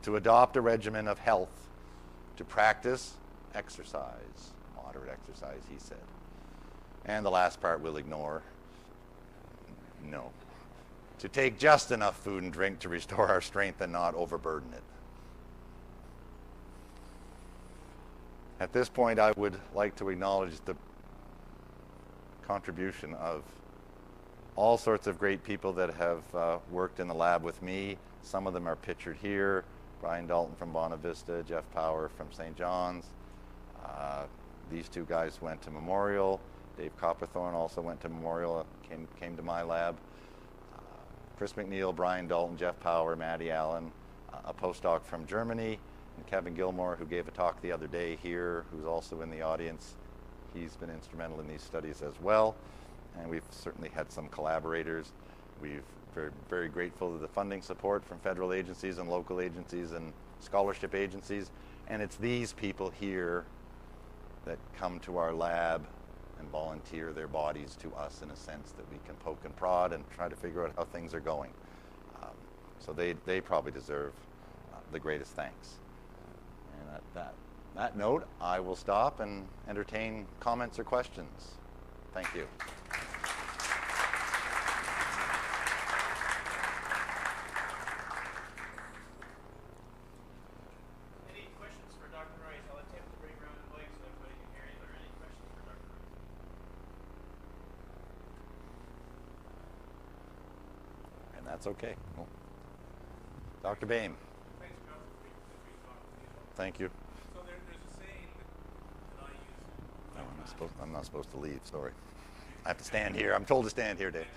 To adopt a regimen of health, to practice exercise, moderate exercise, he said. And the last part we'll ignore. No. To take just enough food and drink to restore our strength and not overburden it. At this point, I would like to acknowledge the contribution of all sorts of great people that have worked in the lab with me. Some of them are pictured here. Brian Dalton from Bonavista, Jeff Power from St. John's. These two guys went to Memorial. Dave Copperthorne also went to Memorial, came to my lab. Chris McNeil, Brian Dalton, Jeff Power, Maddie Allen, a postdoc from Germany, and Kevin Gilmore, who gave a talk the other day here, who's also in the audience. He's been instrumental in these studies as well. And we've certainly had some collaborators. We're very, very grateful to the funding support from federal agencies and local agencies and scholarship agencies. And it's these people here that come to our lab and volunteer their bodies to us in a sense that we can poke and prod and try to figure out how things are going. So they probably deserve the greatest thanks. And at that note, I will stop and entertain comments or questions. Thank you. Any questions for Dr. Rice? I'll attempt to bring around the mic so everybody can hear you. Are there any questions for Dr. Rice? And that's okay. Well, Dr. Boehm. Thanks, Bill. Thank you. So there's a saying that I use. No, I'm not supposed to leave. Sorry. I have to stand here. I'm told to stand here, Dave. It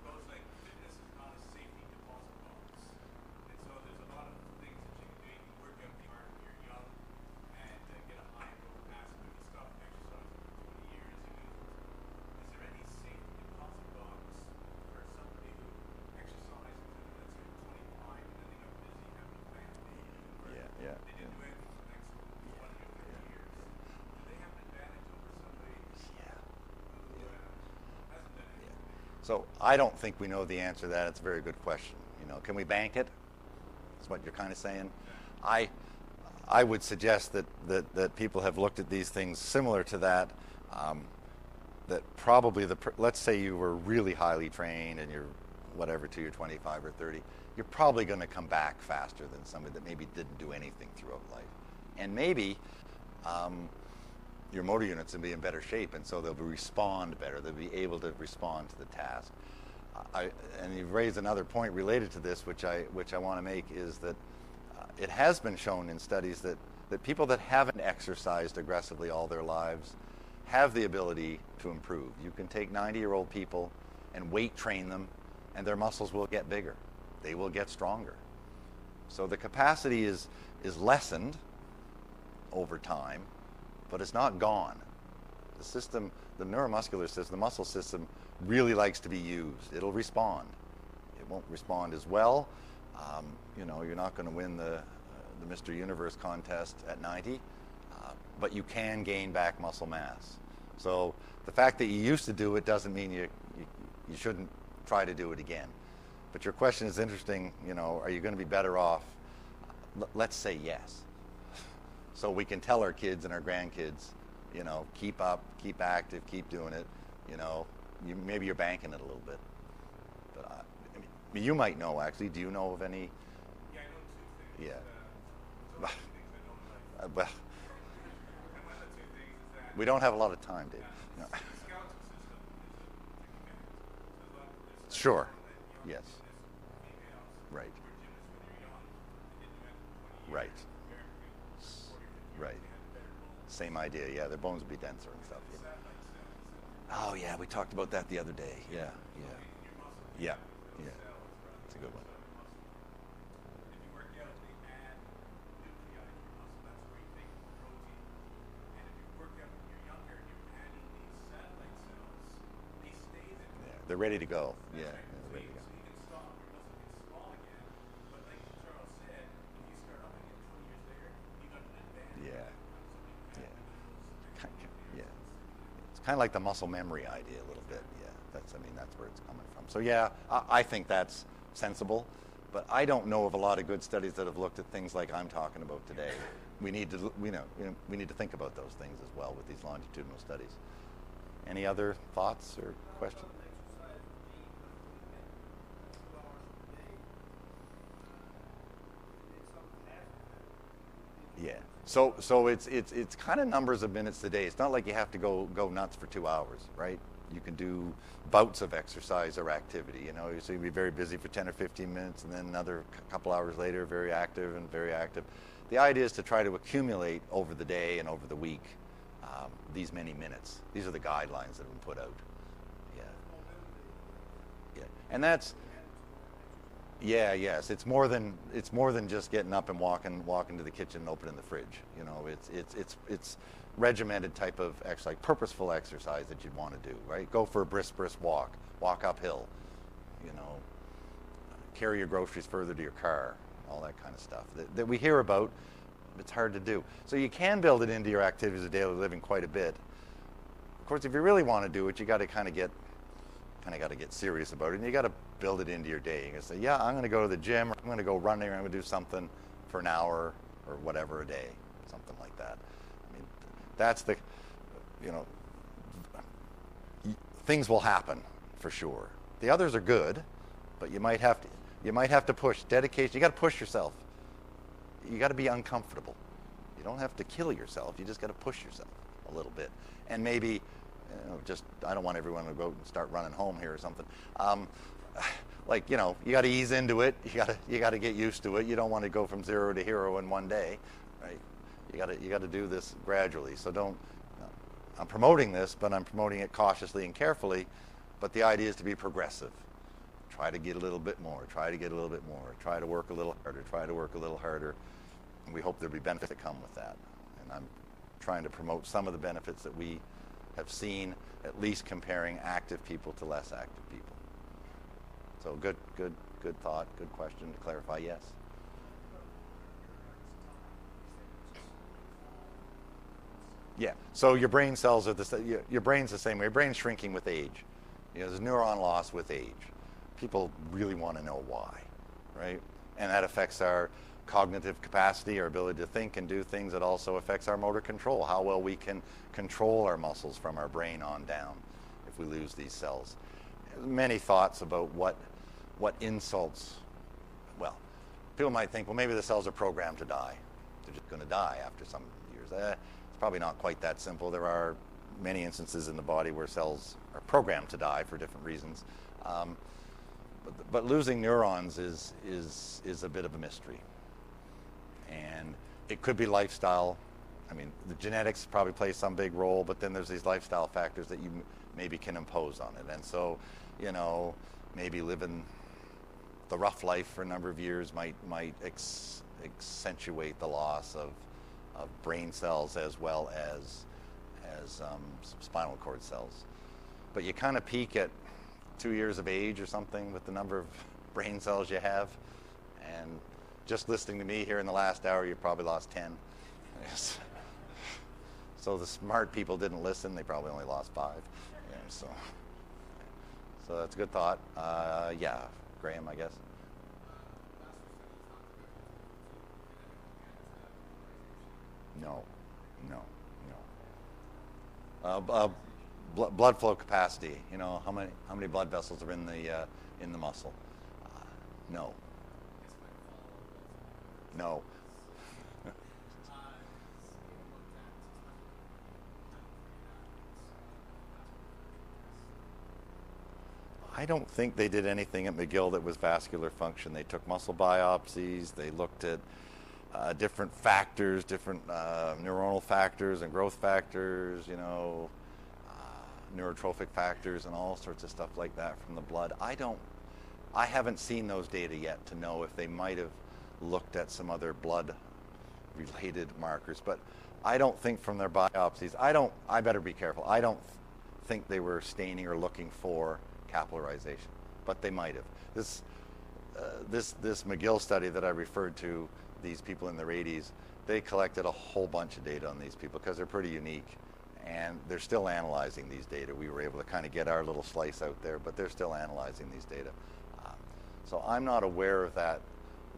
goes like, fitness is not a safety deposit box. And so there's a lot of things that you can do. You can work out the arm when you're young and get a high growth mass. But if you stop exercising for 20 years, you lose it. Is there any safety deposit box for somebody who exercises until, let's say, 25 and then they got busy having a family? Yeah. They didn't do anything for the next 20 or 30 years. Do they have an advantage over somebody who hasn't done anything? So I don't think we know the answer to that. It's a very good question. Can we bank it? That's what you're kind of saying. I would suggest that people have looked at these things similar to that. That probably let's say you were really highly trained and you're whatever till you're 25 or 30. You're probably going to come back faster than somebody that maybe didn't do anything throughout life, and maybe. Your motor units will be in better shape, and so they'll respond better. They'll be able to respond to the task. And you've raised another point related to this, which I want to make, is that it has been shown in studies that people that haven't exercised aggressively all their lives have the ability to improve. You can take 90-year-old people and weight train them, and their muscles will get bigger. They will get stronger. So the capacity is lessened over time, but it's not gone. The system, the neuromuscular system, the muscle system really likes to be used. It'll respond. It won't respond as well. You're not going to win the Mr. Universe contest at 90, but you can gain back muscle mass. So the fact that you used to do it doesn't mean you shouldn't try to do it again. But your question is interesting. Are you going to be better off? Let's say yes. So we can tell our kids and our grandkids, keep up, keep active, keep doing it. Maybe you're banking it a little bit. But you might know, actually. Do you know of any? Yeah, I know two things. Yeah. Two things I don't like. Well, And one of the two things is that we don't have a lot of time, Dave. No. the skeletal system is a tricky mechanism. There's a lot of Sure. young Yes. gymnasts, females, Right. who were gymnasts when they were young, they didn't do it for 20 years. Right. Very good. 40, 50 years, Right. they had better bones. Same idea. Yeah, their bones would be denser and stuff. Is that like cells? Oh yeah, we talked about that the other day. Yeah. Your muscle, Yeah. those Yeah. cells run It's a good one. inside your muscle. If you work out, they add nuclei to your muscle. That's where you take the protein. And if you work out when you're younger and you're adding these satellite cells, they stay there. Yeah. They're ready to go. That's Yeah. right. They're ready to go. So you can stop, your muscle gets small again. But like Charles said, if you start up kind of like the muscle memory idea a little bit. Yeah, that's where it's coming from. So yeah, I think that's sensible, but I don't know of a lot of good studies that have looked at things like I'm talking about today. We need to we need to think about those things as well with these longitudinal studies. Any other thoughts or questions? Yeah. So it's kind of numbers of minutes a day. It's not like you have to go nuts for 2 hours, right? You can do bouts of exercise or activity. You know, so you'll be very busy for 10 or 15 minutes, and then another couple hours later, very active and very active. The idea is to try to accumulate over the day and over the week these many minutes. These are the guidelines that have been put out. Yeah. Yeah. And that's. Yeah, yes. It's more than just getting up and walking to the kitchen and opening the fridge. You know, it's regimented type of exercise, purposeful exercise that you'd want to do, right? Go for a brisk walk uphill, you know, carry your groceries further to your car, all that kind of stuff that we hear about. It's hard to do. So you can build it into your activities of daily living quite a bit. Of course, if you really want to do it, you got to kind of get serious about it, and you got to build it into your day. You can say, yeah, I'm going to go to the gym, or I'm going to go running, or I'm going to do something for an hour or whatever a day, something like that. I mean, that's the, you know, things will happen for sure. The others are good, but you might have to push. Dedication. You got to push yourself. You got to be uncomfortable. You don't have to kill yourself. You just got to push yourself a little bit, and maybe. You know, just I don't want everyone to go and start running home here or something. Like, you know, you got to ease into it. You got to get used to it. You don't want to go from 0 to hero in one day, right? You got to do this gradually. So don't. I'm promoting this, but I'm promoting it cautiously and carefully. But the idea is to be progressive. Try to get a little bit more. Try to get a little bit more. Try to work a little harder. Try to work a little harder. And we hope there'll be benefits that come with that. And I'm trying to promote some of the benefits that we have seen, at least comparing active people to less active people. So good thought, good question to clarify. Yes. Yeah. So your brain cells are your brain's the same way. Your brain's shrinking with age. You know, there's neuron loss with age. People really want to know why, right? And that affects our cognitive capacity, our ability to think and do things. It also affects our motor control, how well we can control our muscles from our brain on down if we lose these cells. Many thoughts about what insults. Well, people might think, well, maybe the cells are programmed to die. They're just going to die after some years. It's probably not quite that simple. There are many instances in the body where cells are programmed to die for different reasons. But losing neurons is a bit of a mystery. And it could be lifestyle. I mean, the genetics probably play some big role, but then there's these lifestyle factors that you maybe can impose on it. And so, you know, maybe living the rough life for a number of years might accentuate the loss of brain cells as well as spinal cord cells. But you kind of peak at 2 years of age or something with the number of brain cells you have. And just listening to me here in the last hour, you probably lost 10. Yes. So the smart people didn't listen. They probably only lost 5. Yeah, so that's a good thought. Yeah, Graham, I guess. No. Blood flow capacity. You know, how many blood vessels are in the muscle? No. I don't think they did anything at McGill that was vascular function. They took muscle biopsies. They looked at different factors, different neuronal factors and growth factors, you know, neurotrophic factors and all sorts of stuff like that from the blood. I haven't seen those data yet to know if they might have looked at some other blood-related markers, but I don't think from their biopsies, I better be careful. I don't think they were staining or looking for capillarization, but they might have. This McGill study that I referred to, these people in their 80s, they collected a whole bunch of data on these people because they're pretty unique, and they're still analyzing these data. We were able to kind of get our little slice out there, but they're still analyzing these data. So I'm not aware of that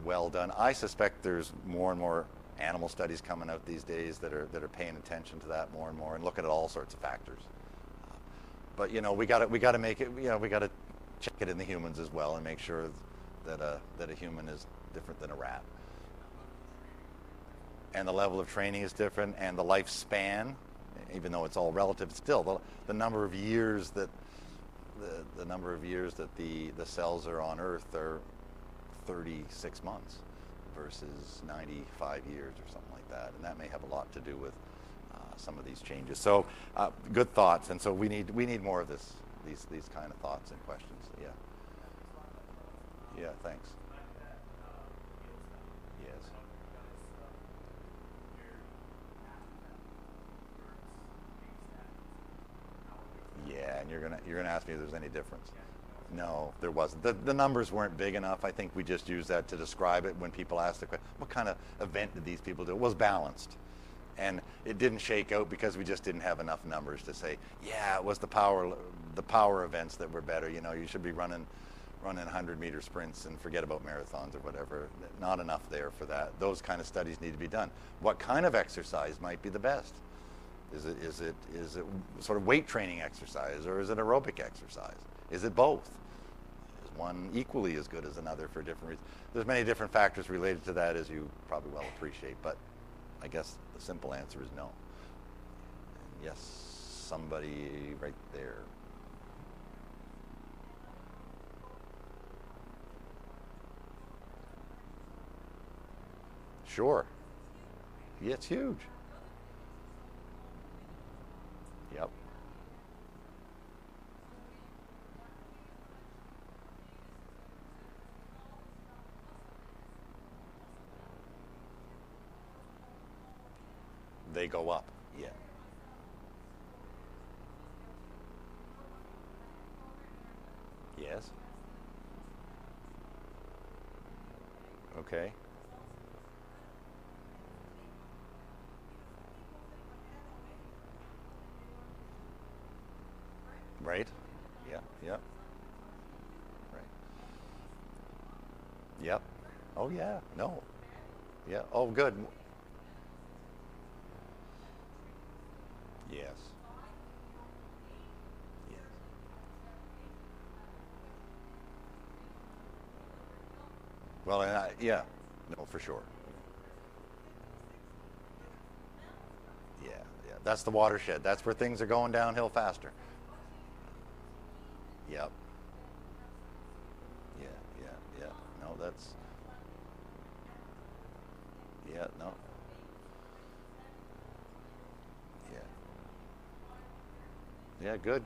well done. I suspect there's more and more animal studies coming out these days that are paying attention to that more and more and looking at all sorts of factors. But you know, we got to make it. You know, we got to check it in the humans as well and make sure that a human is different than a rat. And the level of training is different, and the lifespan, even though it's all relative, still the number of years that the cells are on Earth are 36 months versus 95 years or something like that, and that may have a lot to do with some of these changes. So good thoughts, and so we need more of these kind of thoughts and questions. Yeah. Yeah. Thanks. Yes. Yeah, and you're gonna ask me if there's any difference. No, there wasn't. The numbers weren't big enough. I think we just used that to describe it when people asked the question, what kind of event did these people do? It was balanced. And it didn't shake out because we just didn't have enough numbers to say, yeah, it was the power events that were better. You know, you should be running 100-meter sprints and forget about marathons or whatever. Not enough there for that. Those kind of studies need to be done. What kind of exercise might be the best? Is it sort of weight training exercise, or is it aerobic exercise? Is it both? Is one equally as good as another for different reasons? There's many different factors related to that, as you probably well appreciate, but I guess the simple answer is no. Yes, somebody right there. Sure. Yeah, it's huge. Yep. They go up. Yeah. Yes. Okay. Right. Yeah. Yep. Right. Yep. Oh yeah. No. Yeah. Oh, good. Yes. Yes. Well, and yeah. No, for sure. Yeah. Yeah. That's the watershed. That's where things are going downhill faster. Yep. Yeah, yeah, yeah. No, that's... Yeah, no. Yeah. Yeah, good.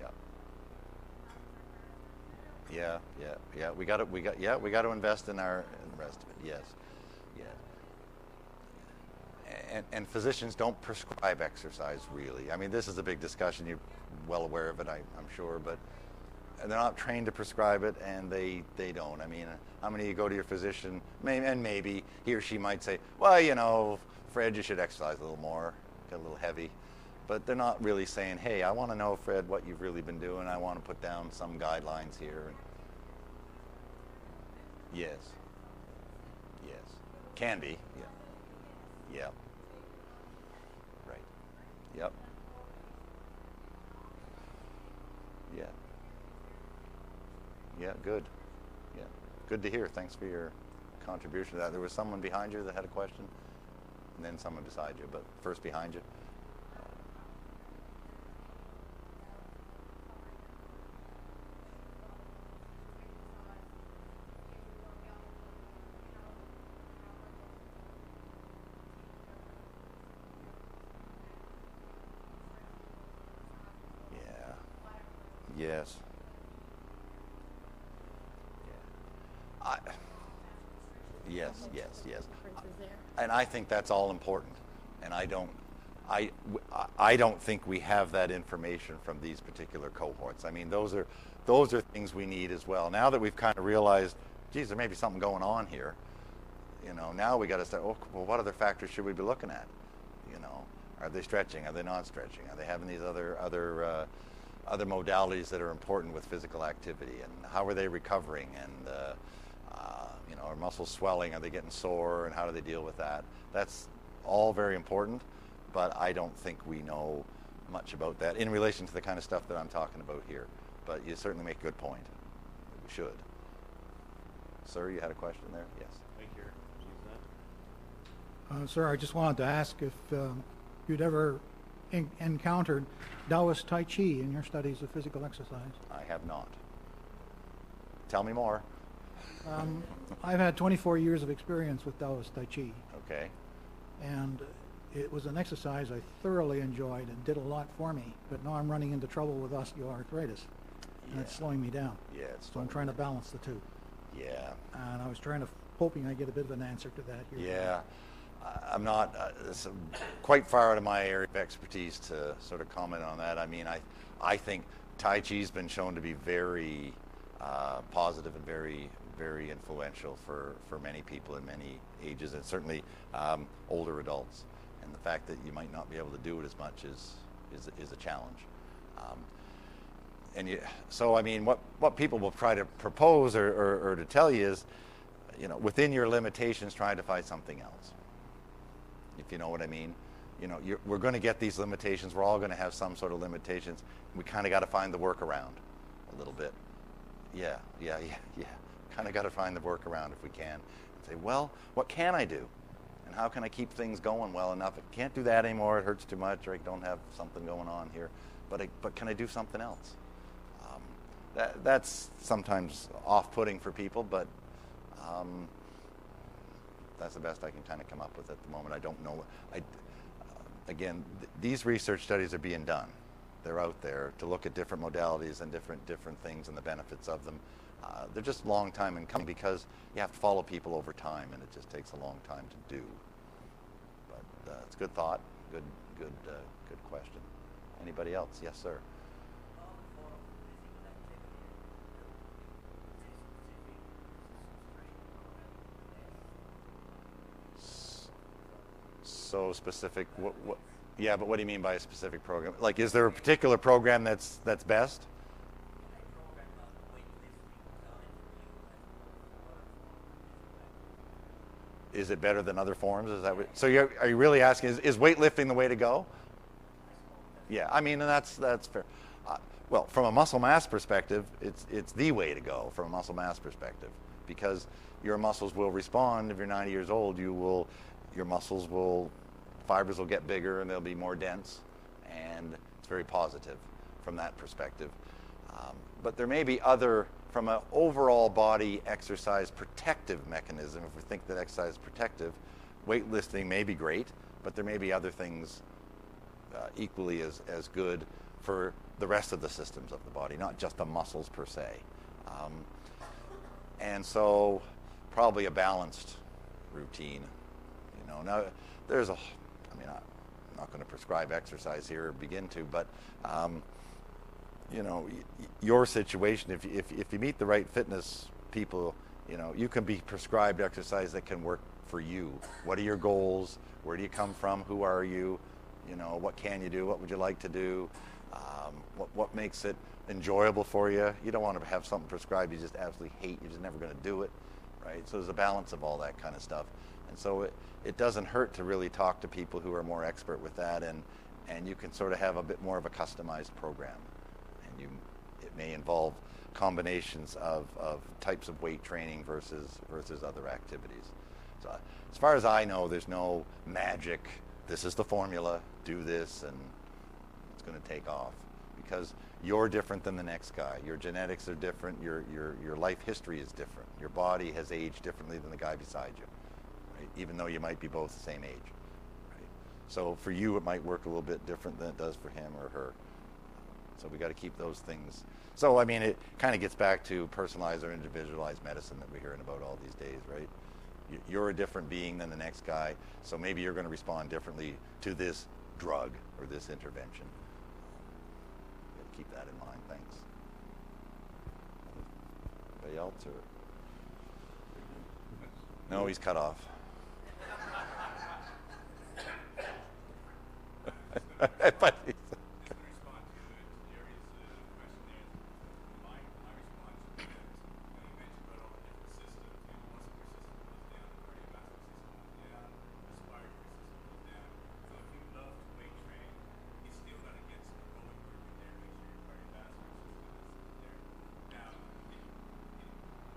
Yeah. Yeah. Yeah, yeah, yeah. We got to invest in the rest of it. Yes. Yeah. And physicians don't prescribe exercise, really. I mean, this is a big discussion. You're well aware of it, I'm sure, but they're not trained to prescribe it, and they don't. I mean, how many of you go to your physician, and maybe he or she might say, well, you know, Fred, you should exercise a little more, get a little heavy. But they're not really saying, hey, I want to know, Fred, what you've really been doing. I want to put down some guidelines here. Yes. Yes. Can be. Yeah. Yeah. Right. Yep. Yeah. Yeah, good. Yeah. Good to hear. Thanks for your contribution to that. There was someone behind you that had a question, and then someone beside you, but first behind you. Yes. Yeah. Yes. And I think that's all important. And I don't think we have that information from these particular cohorts. I mean, those are things we need as well. Now that we've kind of realized, geez, there may be something going on here. Now we got to start, well, what other factors should we be looking at? Are they stretching? Are they not stretching? Are they having these other modalities that are important with physical activity? And how are they recovering? And are muscles swelling? Are they getting sore? And how do they deal with that? That's all very important, but I don't think we know much about that in relation to the kind of stuff that I'm talking about here. But you certainly make a good point. We should. Sir, you had a question there? Yes. Thank you. Sir, I just wanted to ask if you'd ever encountered Taoist Tai Chi in your studies of physical exercise. I have not. Tell me more. I've had 24 years of experience with Taoist Tai Chi. Okay. And it was an exercise I thoroughly enjoyed and did a lot for me. But now I'm running into trouble with osteoarthritis. And it's slowing me down. Yeah, so I'm trying to balance the two. Yeah. And I was hoping I get a bit of an answer to that here. Yeah. I'm not quite far out of my area of expertise to sort of comment on that. I mean, I think Tai Chi's been shown to be very positive and very, very influential for many people in many ages, and certainly older adults. And the fact that you might not be able to do it as much is a challenge. So I mean, what people will try to propose or to tell you is, within your limitations, trying to find something else. If you know what I mean. We're going to get these limitations. We're all going to have some sort of limitations. We kind of got to find the workaround a little bit. Yeah. Kind of got to find the workaround if we can. And say, well, what can I do? And how can I keep things going well enough? I can't do that anymore. It hurts too much, or I don't have something going on here. But can I do something else? That's sometimes off-putting for people, but that's the best I can kind of come up with at the moment. I don't know. Again, these research studies are being done. They're out there to look at different modalities and different things and the benefits of them. They're just long time in coming because you have to follow people over time, and it just takes a long time to do. But it's good thought, good question. Anybody else? Yes, sir. So specific. What? Yeah, but what do you mean by a specific program? Like, is there a particular program that's best? Is it better than other forms? Is that what, so? Are you really asking? Is weightlifting the way to go? Yeah, I mean, and that's fair. Well, from a muscle mass perspective, it's the way to go from a muscle mass perspective, because your muscles will respond. If you're 90 years old, your fibers will get bigger and they'll be more dense, and it's very positive from that perspective. But there may be other, from an overall body exercise protective mechanism, if we think that exercise is protective, weightlifting may be great, but there may be other things equally as good for the rest of the systems of the body, not just the muscles per se. And so probably a balanced routine. Now there's I'm not going to prescribe exercise here or begin to, but your situation, if you meet the right fitness people, you can be prescribed exercise that can work for you. What are your goals? Where do you come from? Who are you? What can you do? What would you like to do? What makes it enjoyable for you? You don't want to have something prescribed you just absolutely hate. You're just never going to do it, right? So there's a balance of all that kind of stuff. And so it doesn't hurt to really talk to people who are more expert with that, and you can sort of have a bit more of a customized program. And it may involve combinations of types of weight training versus other activities. So as far as I know, there's no magic, this is the formula, do this, and it's going to take off. Because you're different than the next guy. Your genetics are different. Your life history is different. Your body has aged differently than the guy beside you, right? Even though you might be both the same age. Right? So for you, it might work a little bit different than it does for him or her. So we got to keep those things. So I mean, it kind of gets back to personalized or individualized medicine that we're hearing about all these days, right? You're a different being than the next guy, so maybe you're going to respond differently to this drug or this intervention. Keep that in mind. Thanks. Anybody else? Or? No, he's cut off. But he's- Just to respond to Jerry's question there, my response to that, when you mentioned about all the different systems, the muscular system goes down, the cardiovascular system goes down, respiratory system goes down. So if you love to weight train, you still got to get some aerobic work in there, make sure your cardiovascular system is there. Now,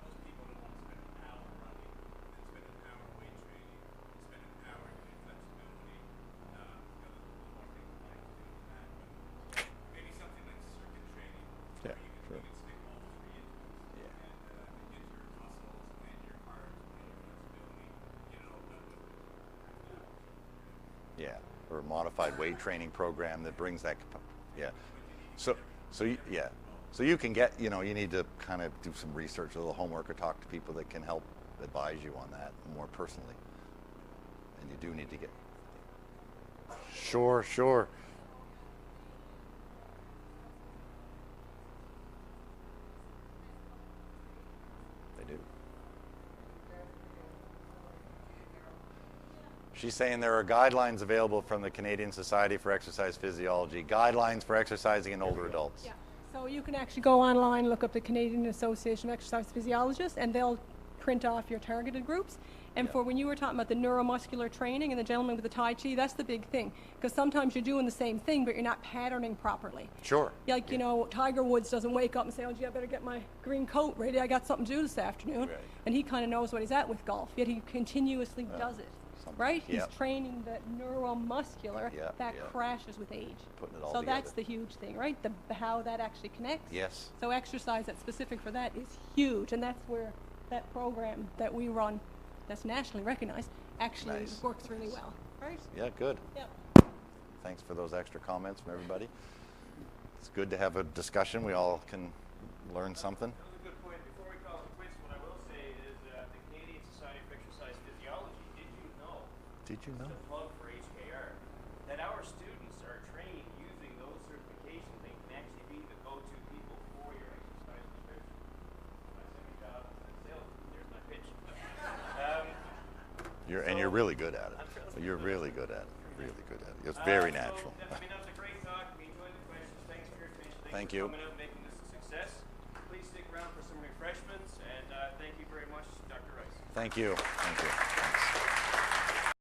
most people don't want to spend an hour running, then spend an hour weight training, spend an hour doing flexibility. Got a little more things I like to do than that. But maybe something like circuit training, Yeah, where you sure. can stick all three into it Yeah. and get your muscles and your heart and your flexibility, get it all done with it. Yeah, or a modified weight training program that brings that. Yeah. So you can get, you need to kind of do some research, a little homework, or talk to people that can help advise you on that more personally. And you do need to get. Sure. They do. She's saying there are guidelines available from the Canadian Society for Exercise Physiology, guidelines for exercising in older adults. Yeah. So you can actually go online, look up the Canadian Association of Exercise Physiologists, and they'll print off your targeted groups. And for when you were talking about the neuromuscular training and the gentleman with the Tai Chi, that's the big thing. Because sometimes you're doing the same thing, but you're not patterning properly. Sure. Like, Tiger Woods doesn't wake up and say, oh, gee, I better get my green coat ready. I got something to do this afternoon. Right. And he kind of knows what he's at with golf, yet he continuously does it. Right? Yeah. He's training that neuromuscular that Yeah. crashes with age. Putting it all so together. that's the huge thing, right? How that actually connects. Yes. So exercise that's specific for that is huge, and that's where that program that we run, that's nationally recognized, actually Nice. works really well. Right? Yeah, good. Yep. Thanks for those extra comments from everybody. It's good to have a discussion. We all can learn something. That was a good point. Before we call it quits, what I will say is the Canadian Society for Exercise Physiology, Did you know? the plug for HKR, that our students are trained using those certifications. They can actually be the go-to people for your exercise prescription. My second job is in sales. There's my pitch. You're really good at it. You're really good at it. Really good at it. It's very natural. That was a great talk. We enjoyed the questions. Thanks for your attention. Thank for you. coming out and making this a success. Please stick around for some refreshments, and thank you very much, Dr. Rice. Thank you. Thank you.